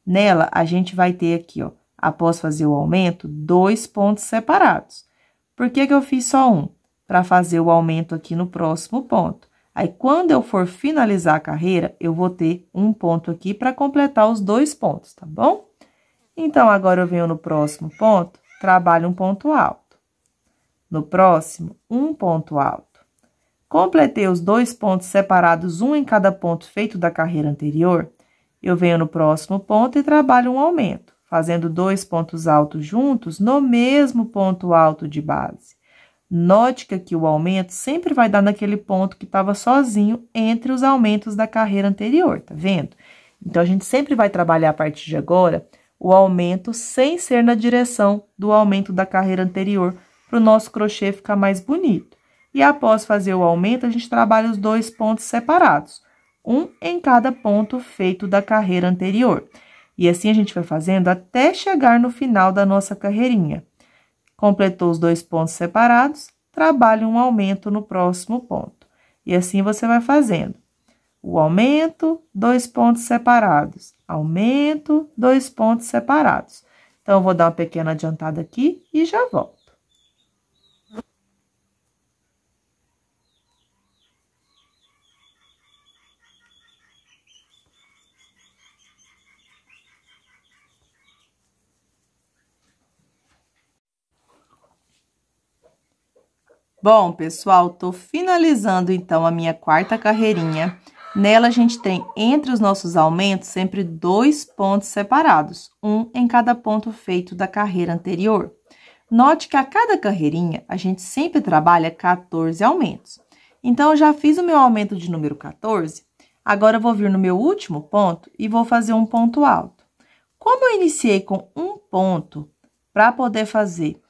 Speaker 1: Nela, a gente vai ter aqui, ó, após fazer o aumento, 2 pontos separados. Por que que eu fiz só um? Para fazer o aumento aqui no próximo ponto. Aí, quando eu for finalizar a carreira, eu vou ter um ponto aqui para completar os 2 pontos, tá bom? Então, agora eu venho no próximo ponto, trabalho um ponto alto. No próximo, um ponto alto. Completei os 2 pontos separados, um em cada ponto feito da carreira anterior, eu venho no próximo ponto e trabalho um aumento, fazendo 2 pontos altos juntos no mesmo ponto alto de base. Note que aqui o aumento sempre vai dar naquele ponto que estava sozinho entre os aumentos da carreira anterior, tá vendo? Então, a gente sempre vai trabalhar a partir de agora o aumento sem ser na direção do aumento da carreira anterior, para o nosso crochê ficar mais bonito. E após fazer o aumento, a gente trabalha os 2 pontos separados, um em cada ponto feito da carreira anterior. E assim a gente vai fazendo até chegar no final da nossa carreirinha. Completou os 2 pontos separados, trabalhe um aumento no próximo ponto. E assim você vai fazendo. O aumento, 2 pontos separados. Aumento, 2 pontos separados. Então, eu vou dar uma pequena adiantada aqui e já volto. Bom, pessoal, tô finalizando então a minha quarta carreirinha. Nela, a gente tem entre os nossos aumentos sempre 2 pontos separados, um em cada ponto feito da carreira anterior. Note que a cada carreirinha, a gente sempre trabalha 14 aumentos. Então, eu já fiz o meu aumento de número 14, agora eu vou vir no meu último ponto e vou fazer um ponto alto. Como eu iniciei com um ponto, para poder fazer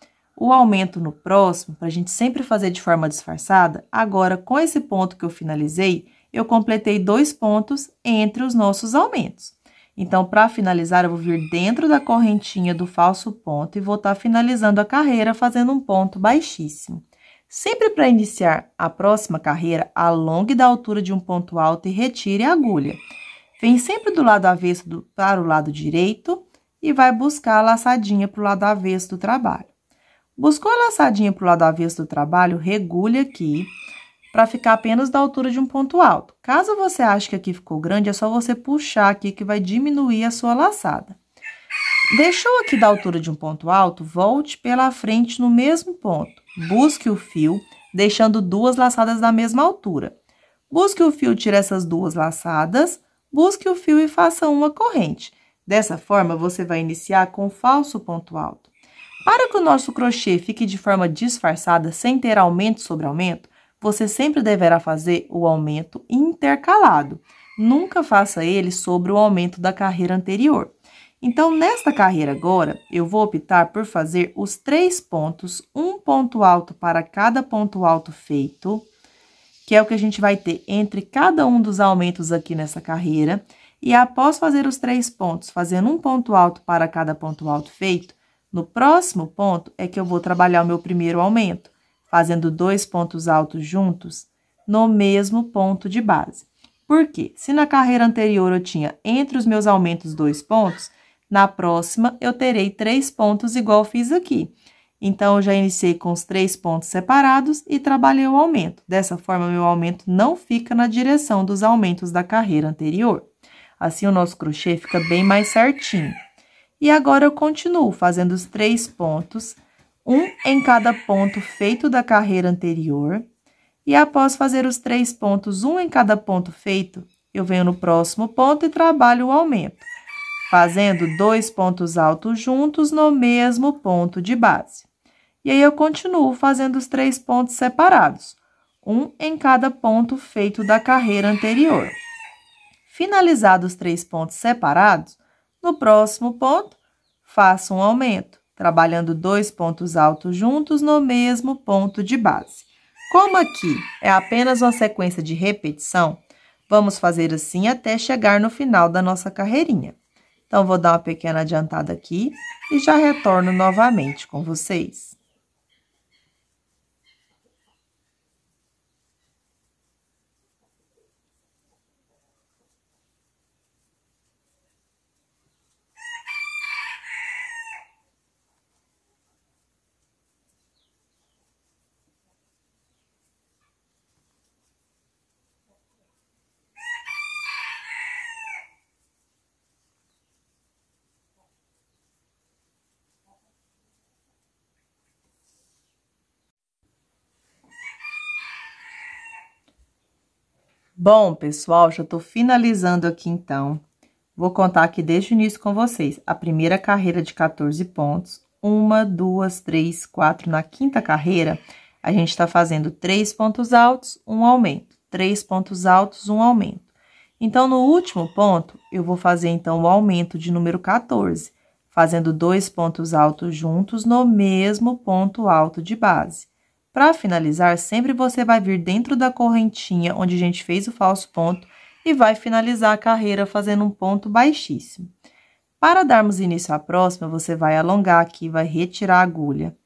Speaker 1: o aumento no próximo, para a gente sempre fazer de forma disfarçada, agora com esse ponto que eu finalizei, eu completei 2 pontos entre os nossos aumentos. Então, para finalizar, eu vou vir dentro da correntinha do falso ponto e vou estar finalizando a carreira fazendo um ponto baixíssimo. Sempre para iniciar a próxima carreira, alongue da altura de um ponto alto e retire a agulha. Vem sempre do lado avesso para o lado direito e vai buscar a laçadinha para o lado avesso do trabalho. Buscou a laçadinha para o lado avesso do trabalho, regule aqui para ficar apenas da altura de um ponto alto. Caso você ache que aqui ficou grande, é só você puxar aqui que vai diminuir a sua laçada. Deixou aqui da altura de um ponto alto, volte pela frente no mesmo ponto. Busque o fio, deixando 2 laçadas da mesma altura. Busque o fio, tire essas 2 laçadas, busque o fio e faça uma corrente. Dessa forma, você vai iniciar com falso ponto alto. Para que o nosso crochê fique de forma disfarçada, sem ter aumento sobre aumento, você sempre deverá fazer o aumento intercalado. Nunca faça ele sobre o aumento da carreira anterior. Então, nesta carreira agora, eu vou optar por fazer os 3 pontos, um ponto alto para cada ponto alto feito, que é o que a gente vai ter entre cada um dos aumentos aqui nessa carreira. E após fazer os 3 pontos, fazendo um ponto alto para cada ponto alto feito, no próximo ponto é que eu vou trabalhar o meu primeiro aumento, fazendo 2 pontos altos juntos no mesmo ponto de base. Por quê? Se na carreira anterior eu tinha entre os meus aumentos 2 pontos, na próxima eu terei 3 pontos igual eu fiz aqui. Então, eu já iniciei com os 3 pontos separados e trabalhei o aumento. Dessa forma, meu aumento não fica na direção dos aumentos da carreira anterior. Assim, o nosso crochê fica bem mais certinho. E agora, eu continuo fazendo os 3 pontos, um em cada ponto feito da carreira anterior. E após fazer os 3 pontos, um em cada ponto feito, eu venho no próximo ponto e trabalho o aumento, fazendo 2 pontos altos juntos no mesmo ponto de base. E aí, eu continuo fazendo os 3 pontos separados, um em cada ponto feito da carreira anterior. Finalizados os 3 pontos separados, no próximo ponto, faço um aumento, trabalhando 2 pontos altos juntos no mesmo ponto de base. Como aqui é apenas uma sequência de repetição, vamos fazer assim até chegar no final da nossa carreirinha. Então, vou dar uma pequena adiantada aqui e já retorno novamente com vocês. Bom, pessoal, já tô finalizando aqui, então. Vou contar aqui desde o início com vocês. A primeira carreira de 14 pontos. 1, 2, 3, 4. Na quinta carreira, a gente tá fazendo 3 pontos altos, um aumento. 3 pontos altos, um aumento. Então, no último ponto, eu vou fazer, então, o aumento de número 14, fazendo 2 pontos altos juntos no mesmo ponto alto de base. Para finalizar, sempre você vai vir dentro da correntinha onde a gente fez o falso ponto e vai finalizar a carreira fazendo um ponto baixíssimo. Para darmos início à próxima, você vai alongar aqui, vai retirar a agulha.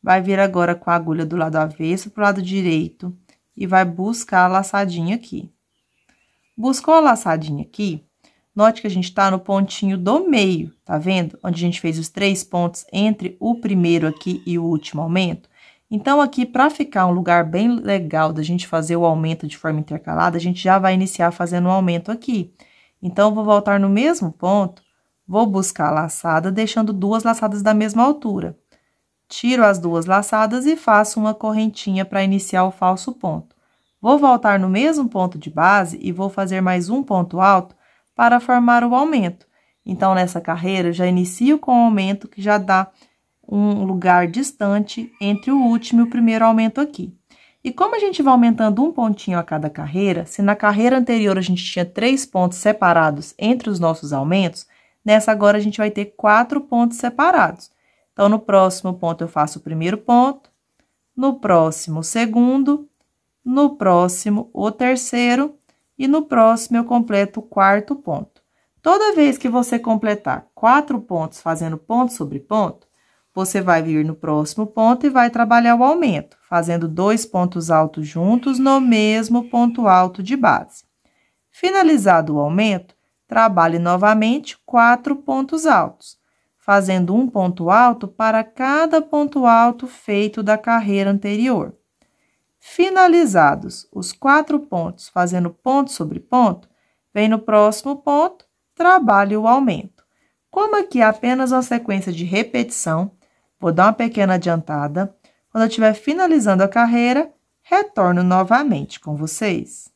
Speaker 1: Vai vir agora com a agulha do lado avesso para o lado direito e vai buscar a laçadinha aqui. Buscou a laçadinha aqui, note que a gente tá no pontinho do meio, tá vendo? Onde a gente fez os 3 pontos entre o primeiro aqui e o último aumento. Então, aqui, para ficar um lugar bem legal da gente fazer o aumento de forma intercalada, a gente já vai iniciar fazendo o aumento aqui. Então, vou voltar no mesmo ponto, vou buscar a laçada, deixando 2 laçadas da mesma altura. Tiro as 2 laçadas e faço uma correntinha para iniciar o falso ponto. Vou voltar no mesmo ponto de base e vou fazer mais um ponto alto para formar o aumento. Então, nessa carreira, já inicio com o aumento que já dá um lugar distante entre o último e o primeiro aumento aqui. E como a gente vai aumentando um pontinho a cada carreira, se na carreira anterior a gente tinha 3 pontos separados entre os nossos aumentos, nessa agora a gente vai ter 4 pontos separados. Então, no próximo ponto eu faço o primeiro ponto, no próximo o segundo, no próximo o terceiro e no próximo eu completo o 4º ponto. Toda vez que você completar 4 pontos fazendo ponto sobre ponto, você vai vir no próximo ponto e vai trabalhar o aumento, fazendo 2 pontos altos juntos no mesmo ponto alto de base. Finalizado o aumento, trabalhe novamente 4 pontos altos, fazendo um ponto alto para cada ponto alto feito da carreira anterior. Finalizados os 4 pontos, fazendo ponto sobre ponto, vem no próximo ponto, trabalhe o aumento. Como aqui é apenas uma sequência de repetição, vou dar uma pequena adiantada. Quando eu estiver finalizando a carreira, retorno novamente com vocês.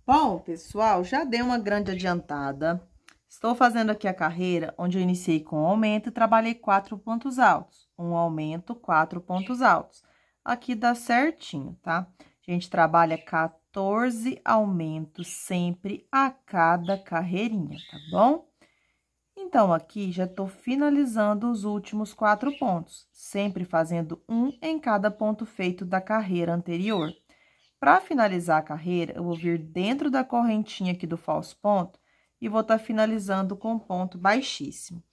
Speaker 1: Bom, pessoal, já dei uma grande adiantada. Estou fazendo aqui a carreira onde eu iniciei com aumento e trabalhei 4 pontos altos. Um aumento, 4 pontos altos. Aqui dá certinho, tá? A gente trabalha 14 aumentos sempre a cada carreirinha, tá bom? Então, aqui já tô finalizando os últimos 4 pontos, sempre fazendo um em cada ponto feito da carreira anterior. Para finalizar a carreira, eu vou vir dentro da correntinha aqui do falso ponto e vou estar finalizando com um ponto baixíssimo.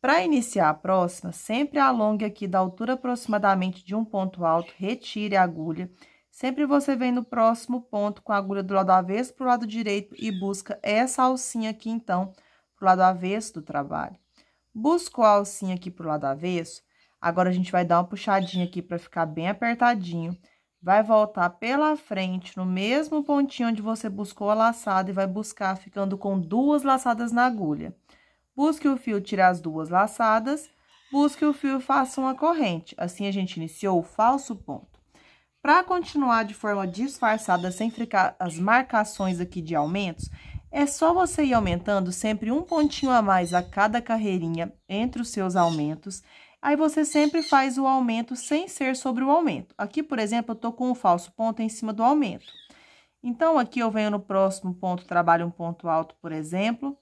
Speaker 1: Para iniciar a próxima, sempre alongue aqui da altura aproximadamente de um ponto alto, retire a agulha. Sempre você vem no próximo ponto com a agulha do lado avesso para o lado direito e busca essa alcinha aqui, então, para o lado avesso do trabalho. Buscou a alcinha aqui para o lado avesso, agora a gente vai dar uma puxadinha aqui para ficar bem apertadinho. Vai voltar pela frente, no mesmo pontinho onde você buscou a laçada e vai buscar ficando com 2 laçadas na agulha. Busque o fio, tire as 2 laçadas, busque o fio e faça uma corrente. Assim, a gente iniciou o falso ponto. Para continuar de forma disfarçada, sem ficar as marcações aqui de aumentos, é só você ir aumentando sempre um pontinho a mais a cada carreirinha entre os seus aumentos. Aí, você sempre faz o aumento sem ser sobre o aumento. Aqui, por exemplo, eu tô com um falso ponto em cima do aumento. Então, aqui eu venho no próximo ponto, trabalho um ponto alto, por exemplo.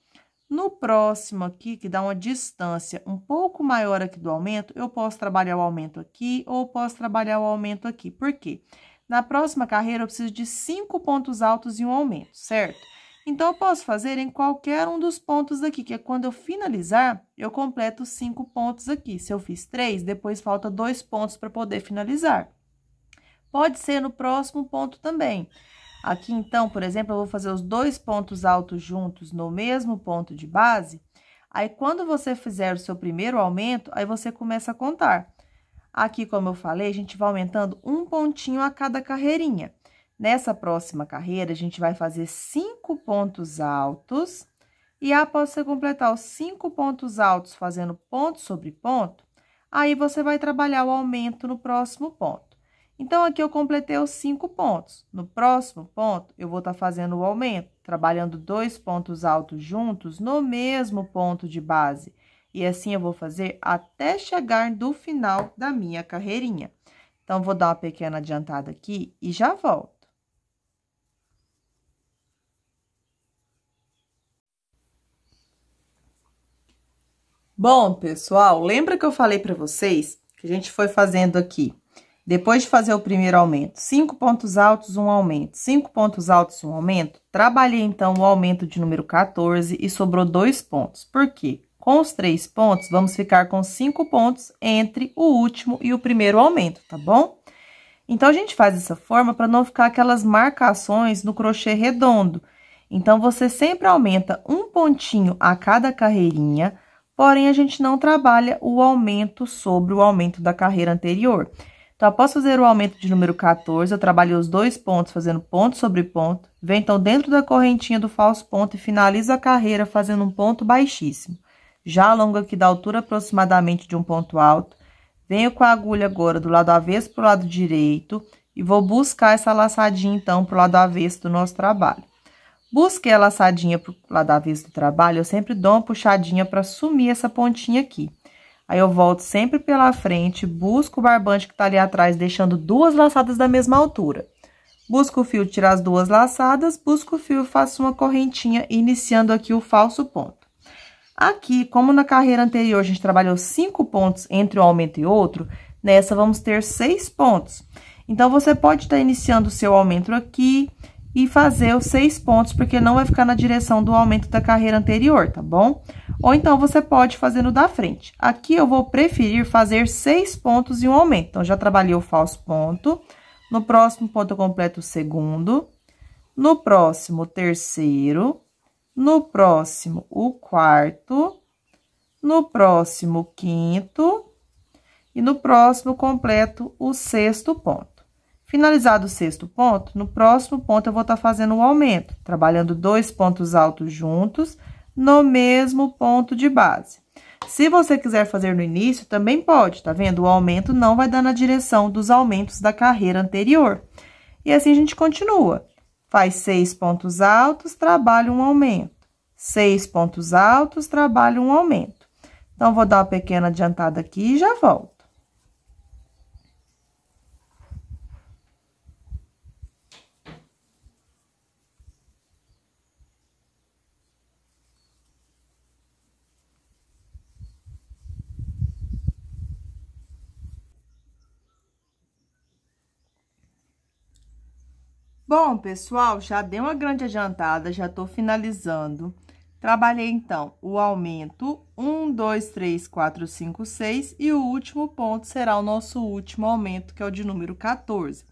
Speaker 1: No próximo aqui, que dá uma distância um pouco maior aqui do aumento, eu posso trabalhar o aumento aqui ou posso trabalhar o aumento aqui. Por quê? Na próxima carreira, eu preciso de 5 pontos altos e um aumento, certo? Então, eu posso fazer em qualquer um dos pontos aqui, que é quando eu finalizar, eu completo 5 pontos aqui. Se eu fiz 3, depois falta 2 pontos para poder finalizar. Pode ser no próximo ponto também. Aqui, então, por exemplo, eu vou fazer os 2 pontos altos juntos no mesmo ponto de base. Aí, quando você fizer o seu primeiro aumento, aí você começa a contar. Aqui, como eu falei, a gente vai aumentando um pontinho a cada carreirinha. Nessa próxima carreira, a gente vai fazer 5 pontos altos. E após você completar os 5 pontos altos fazendo ponto sobre ponto, aí você vai trabalhar o aumento no próximo ponto. Então, aqui eu completei os 5 pontos. No próximo ponto, eu vou estar fazendo o aumento, trabalhando 2 pontos altos juntos no mesmo ponto de base. E assim eu vou fazer até chegar do final da minha carreirinha. Então, vou dar uma pequena adiantada aqui e já volto. Bom, pessoal, lembra que eu falei para vocês que a gente foi fazendo aqui, depois de fazer o primeiro aumento, 5 pontos altos, um aumento, 5 pontos altos, um aumento? Trabalhei, então, o aumento de número 14 e sobrou 2 pontos. Por quê? Com os 3 pontos, vamos ficar com 5 pontos entre o último e o primeiro aumento, tá bom? Então, a gente faz dessa forma para não ficar aquelas marcações no crochê redondo. Então, você sempre aumenta um pontinho a cada carreirinha, porém, a gente não trabalha o aumento sobre o aumento da carreira anterior. Então, após fazer o aumento de número 14, eu trabalhei os 2 pontos fazendo ponto sobre ponto, venho então dentro da correntinha do falso ponto e finalizo a carreira fazendo um ponto baixíssimo. Já alongo aqui da altura aproximadamente de um ponto alto, venho com a agulha agora do lado avesso para o lado direito e vou buscar essa laçadinha então para o lado avesso do nosso trabalho. Busquei a laçadinha pro lado avesso do trabalho, eu sempre dou uma puxadinha para sumir essa pontinha aqui. Aí, eu volto sempre pela frente, busco o barbante que tá ali atrás, deixando 2 laçadas da mesma altura. Busco o fio, tirar as 2 laçadas, busco o fio e faço uma correntinha, iniciando aqui o falso ponto. Aqui, como na carreira anterior a gente trabalhou 5 pontos entre um aumento e outro, nessa vamos ter 6 pontos. Então, você pode estar iniciando o seu aumento aqui e fazer os 6 pontos, porque não vai ficar na direção do aumento da carreira anterior, tá bom? Ou então, você pode fazer no da frente. Aqui, eu vou preferir fazer 6 pontos e um aumento. Então, já trabalhei o falso ponto. No próximo ponto, eu completo o segundo. No próximo, o terceiro. No próximo, o quarto. No próximo, o quinto. E no próximo, completo o 6º ponto. Finalizado o 6º ponto, no próximo ponto eu vou estar fazendo o aumento, trabalhando 2 pontos altos juntos no mesmo ponto de base. Se você quiser fazer no início, também pode, tá vendo? O aumento não vai dar na direção dos aumentos da carreira anterior. E assim a gente continua. Faz 6 pontos altos, trabalha um aumento. 6 pontos altos, trabalha um aumento. Então, vou dar uma pequena adiantada aqui e já volto. Bom, pessoal, já dei uma grande adiantada, já tô finalizando. Trabalhei, então, o aumento 1, 2, 3, 4, 5, 6 e o último ponto será o nosso último aumento, que é o de número 14.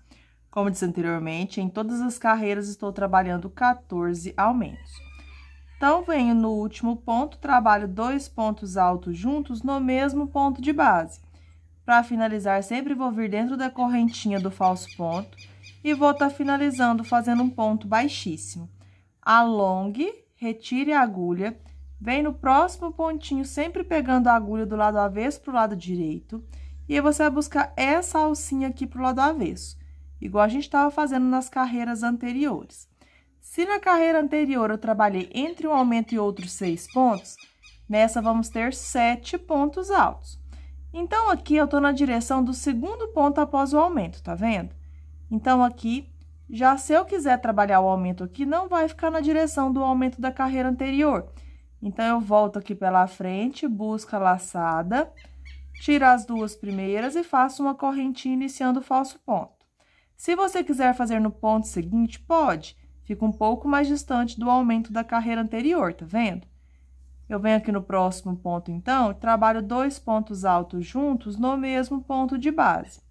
Speaker 1: Como disse anteriormente, em todas as carreiras estou trabalhando 14 aumentos. Então, venho no último ponto, trabalho 2 pontos altos juntos no mesmo ponto de base. Para finalizar, sempre vou vir dentro da correntinha do falso ponto e vou estar finalizando fazendo um ponto baixíssimo. Alongue, retire a agulha, vem no próximo pontinho, sempre pegando a agulha do lado avesso para o lado direito, e aí você vai buscar essa alcinha aqui para o lado avesso, igual a gente estava fazendo nas carreiras anteriores. Se na carreira anterior eu trabalhei entre um aumento e outros 6 pontos, nessa vamos ter 7 pontos altos. Então, aqui eu tô na direção do 2º ponto após o aumento, tá vendo? Então, aqui, já se eu quiser trabalhar o aumento aqui, não vai ficar na direção do aumento da carreira anterior. Então, eu volto aqui pela frente, busco a laçada, tiro as 2 primeiras e faço uma correntinha iniciando o falso ponto. Se você quiser fazer no ponto seguinte, pode. Fica um pouco mais distante do aumento da carreira anterior, tá vendo? Eu venho aqui no próximo ponto, então, e trabalho 2 pontos altos juntos no mesmo ponto de base.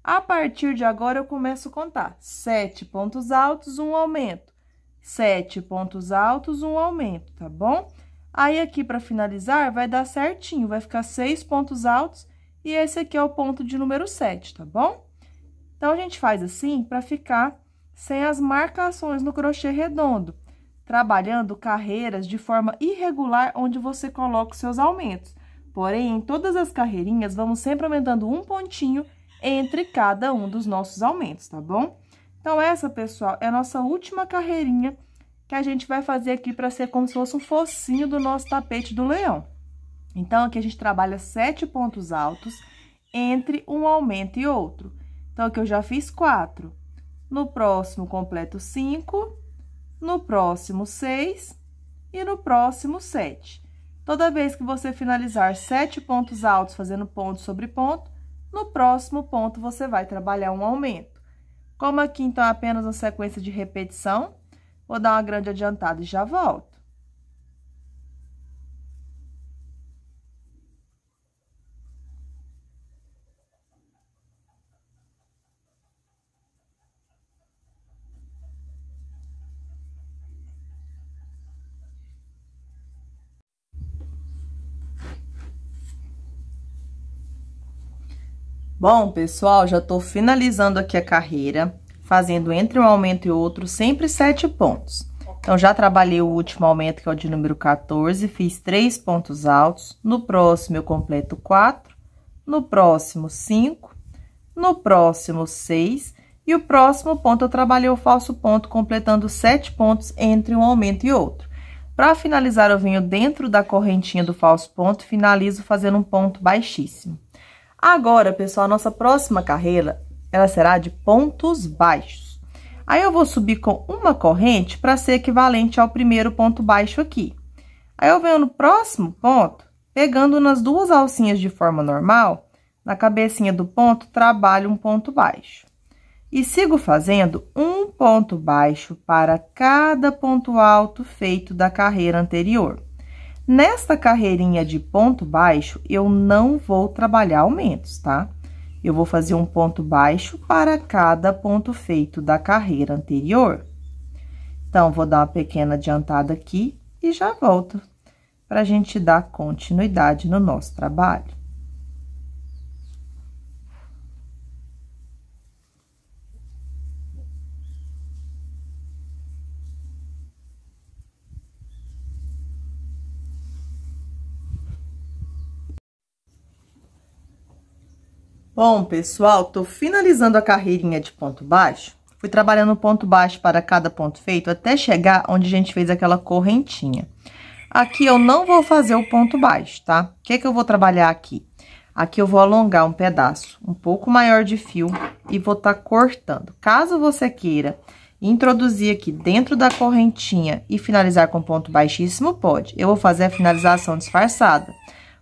Speaker 1: A partir de agora, eu começo a contar 7 pontos altos, um aumento. 7 pontos altos, um aumento, tá bom? Aí, aqui, para finalizar, vai dar certinho, vai ficar 6 pontos altos e esse aqui é o ponto de número 7, tá bom? Então, a gente faz assim para ficar sem as marcações no crochê redondo, trabalhando carreiras de forma irregular onde você coloca os seus aumentos. Porém, em todas as carreirinhas, vamos sempre aumentando um pontinho entre cada um dos nossos aumentos, tá bom? Então, essa, pessoal, é a nossa última carreirinha que a gente vai fazer aqui para ser como se fosse um focinho do nosso tapete do leão. Então, aqui a gente trabalha 7 pontos altos entre um aumento e outro. Então, aqui eu já fiz 4. No próximo, completo 5. No próximo, 6. E no próximo, 7. Toda vez que você finalizar 7 pontos altos fazendo ponto sobre ponto, no próximo ponto você vai trabalhar um aumento. Como aqui, então, é apenas uma sequência de repetição, vou dar uma grande adiantada e já volto. Bom, pessoal, já tô finalizando aqui a carreira, fazendo entre um aumento e outro sempre 7 pontos. Então, já trabalhei o último aumento, que é o de número 14, fiz 3 pontos altos. No próximo, eu completo 4. No próximo, 5. No próximo, 6. E o próximo ponto, eu trabalhei o falso ponto, completando 7 pontos entre um aumento e outro. Para finalizar, eu venho dentro da correntinha do falso ponto e finalizo fazendo um ponto baixíssimo. Agora, pessoal, a nossa próxima carreira, ela será de pontos baixos. Aí, eu vou subir com uma corrente para ser equivalente ao primeiro ponto baixo aqui. Aí, eu venho no próximo ponto, pegando nas duas alcinhas de forma normal, na cabecinha do ponto, trabalho um ponto baixo. E sigo fazendo um ponto baixo para cada ponto alto feito da carreira anterior. Nesta carreirinha de ponto baixo, eu não vou trabalhar aumentos, tá? Eu vou fazer um ponto baixo para cada ponto feito da carreira anterior. Então, vou dar uma pequena adiantada aqui e já volto para a gente dar continuidade no nosso trabalho. Bom, pessoal, tô finalizando a carreirinha de ponto baixo. Fui trabalhando ponto baixo para cada ponto feito até chegar onde a gente fez aquela correntinha. Aqui eu não vou fazer o ponto baixo, tá? O que eu vou trabalhar aqui? Aqui eu vou alongar um pedaço um pouco maior de fio e vou tá cortando. Caso você queira introduzir aqui dentro da correntinha e finalizar com ponto baixíssimo, pode. Eu vou fazer a finalização disfarçada.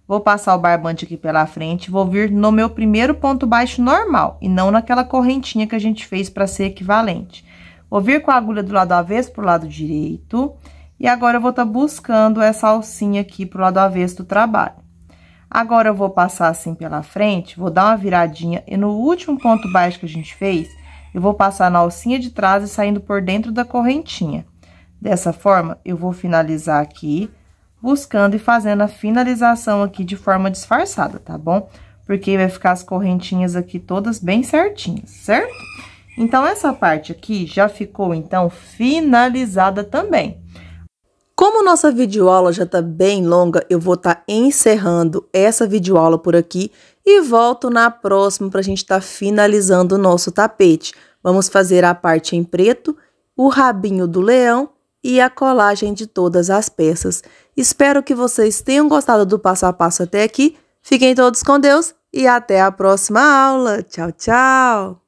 Speaker 1: Vou passar o barbante aqui pela frente, vou vir no meu primeiro ponto baixo normal, e não naquela correntinha que a gente fez para ser equivalente. Vou vir com a agulha do lado avesso pro lado direito, e agora eu vou estar buscando essa alcinha aqui pro lado avesso do trabalho. Agora, eu vou passar assim pela frente, vou dar uma viradinha, e no último ponto baixo que a gente fez, eu vou passar na alcinha de trás e saindo por dentro da correntinha. Dessa forma, eu vou finalizar aqui, buscando e fazendo a finalização aqui de forma disfarçada, tá bom? Porque vai ficar as correntinhas aqui todas bem certinhas, certo? Então, essa parte aqui já ficou, então, finalizada também. Como nossa videoaula já tá bem longa, eu vou estar encerrando essa videoaula por aqui e volto na próxima pra gente estar finalizando o nosso tapete. Vamos fazer a parte em preto, o rabinho do leão e a colagem de todas as peças. Espero que vocês tenham gostado do passo a passo até aqui. Fiquem todos com Deus e até a próxima aula. Tchau, tchau!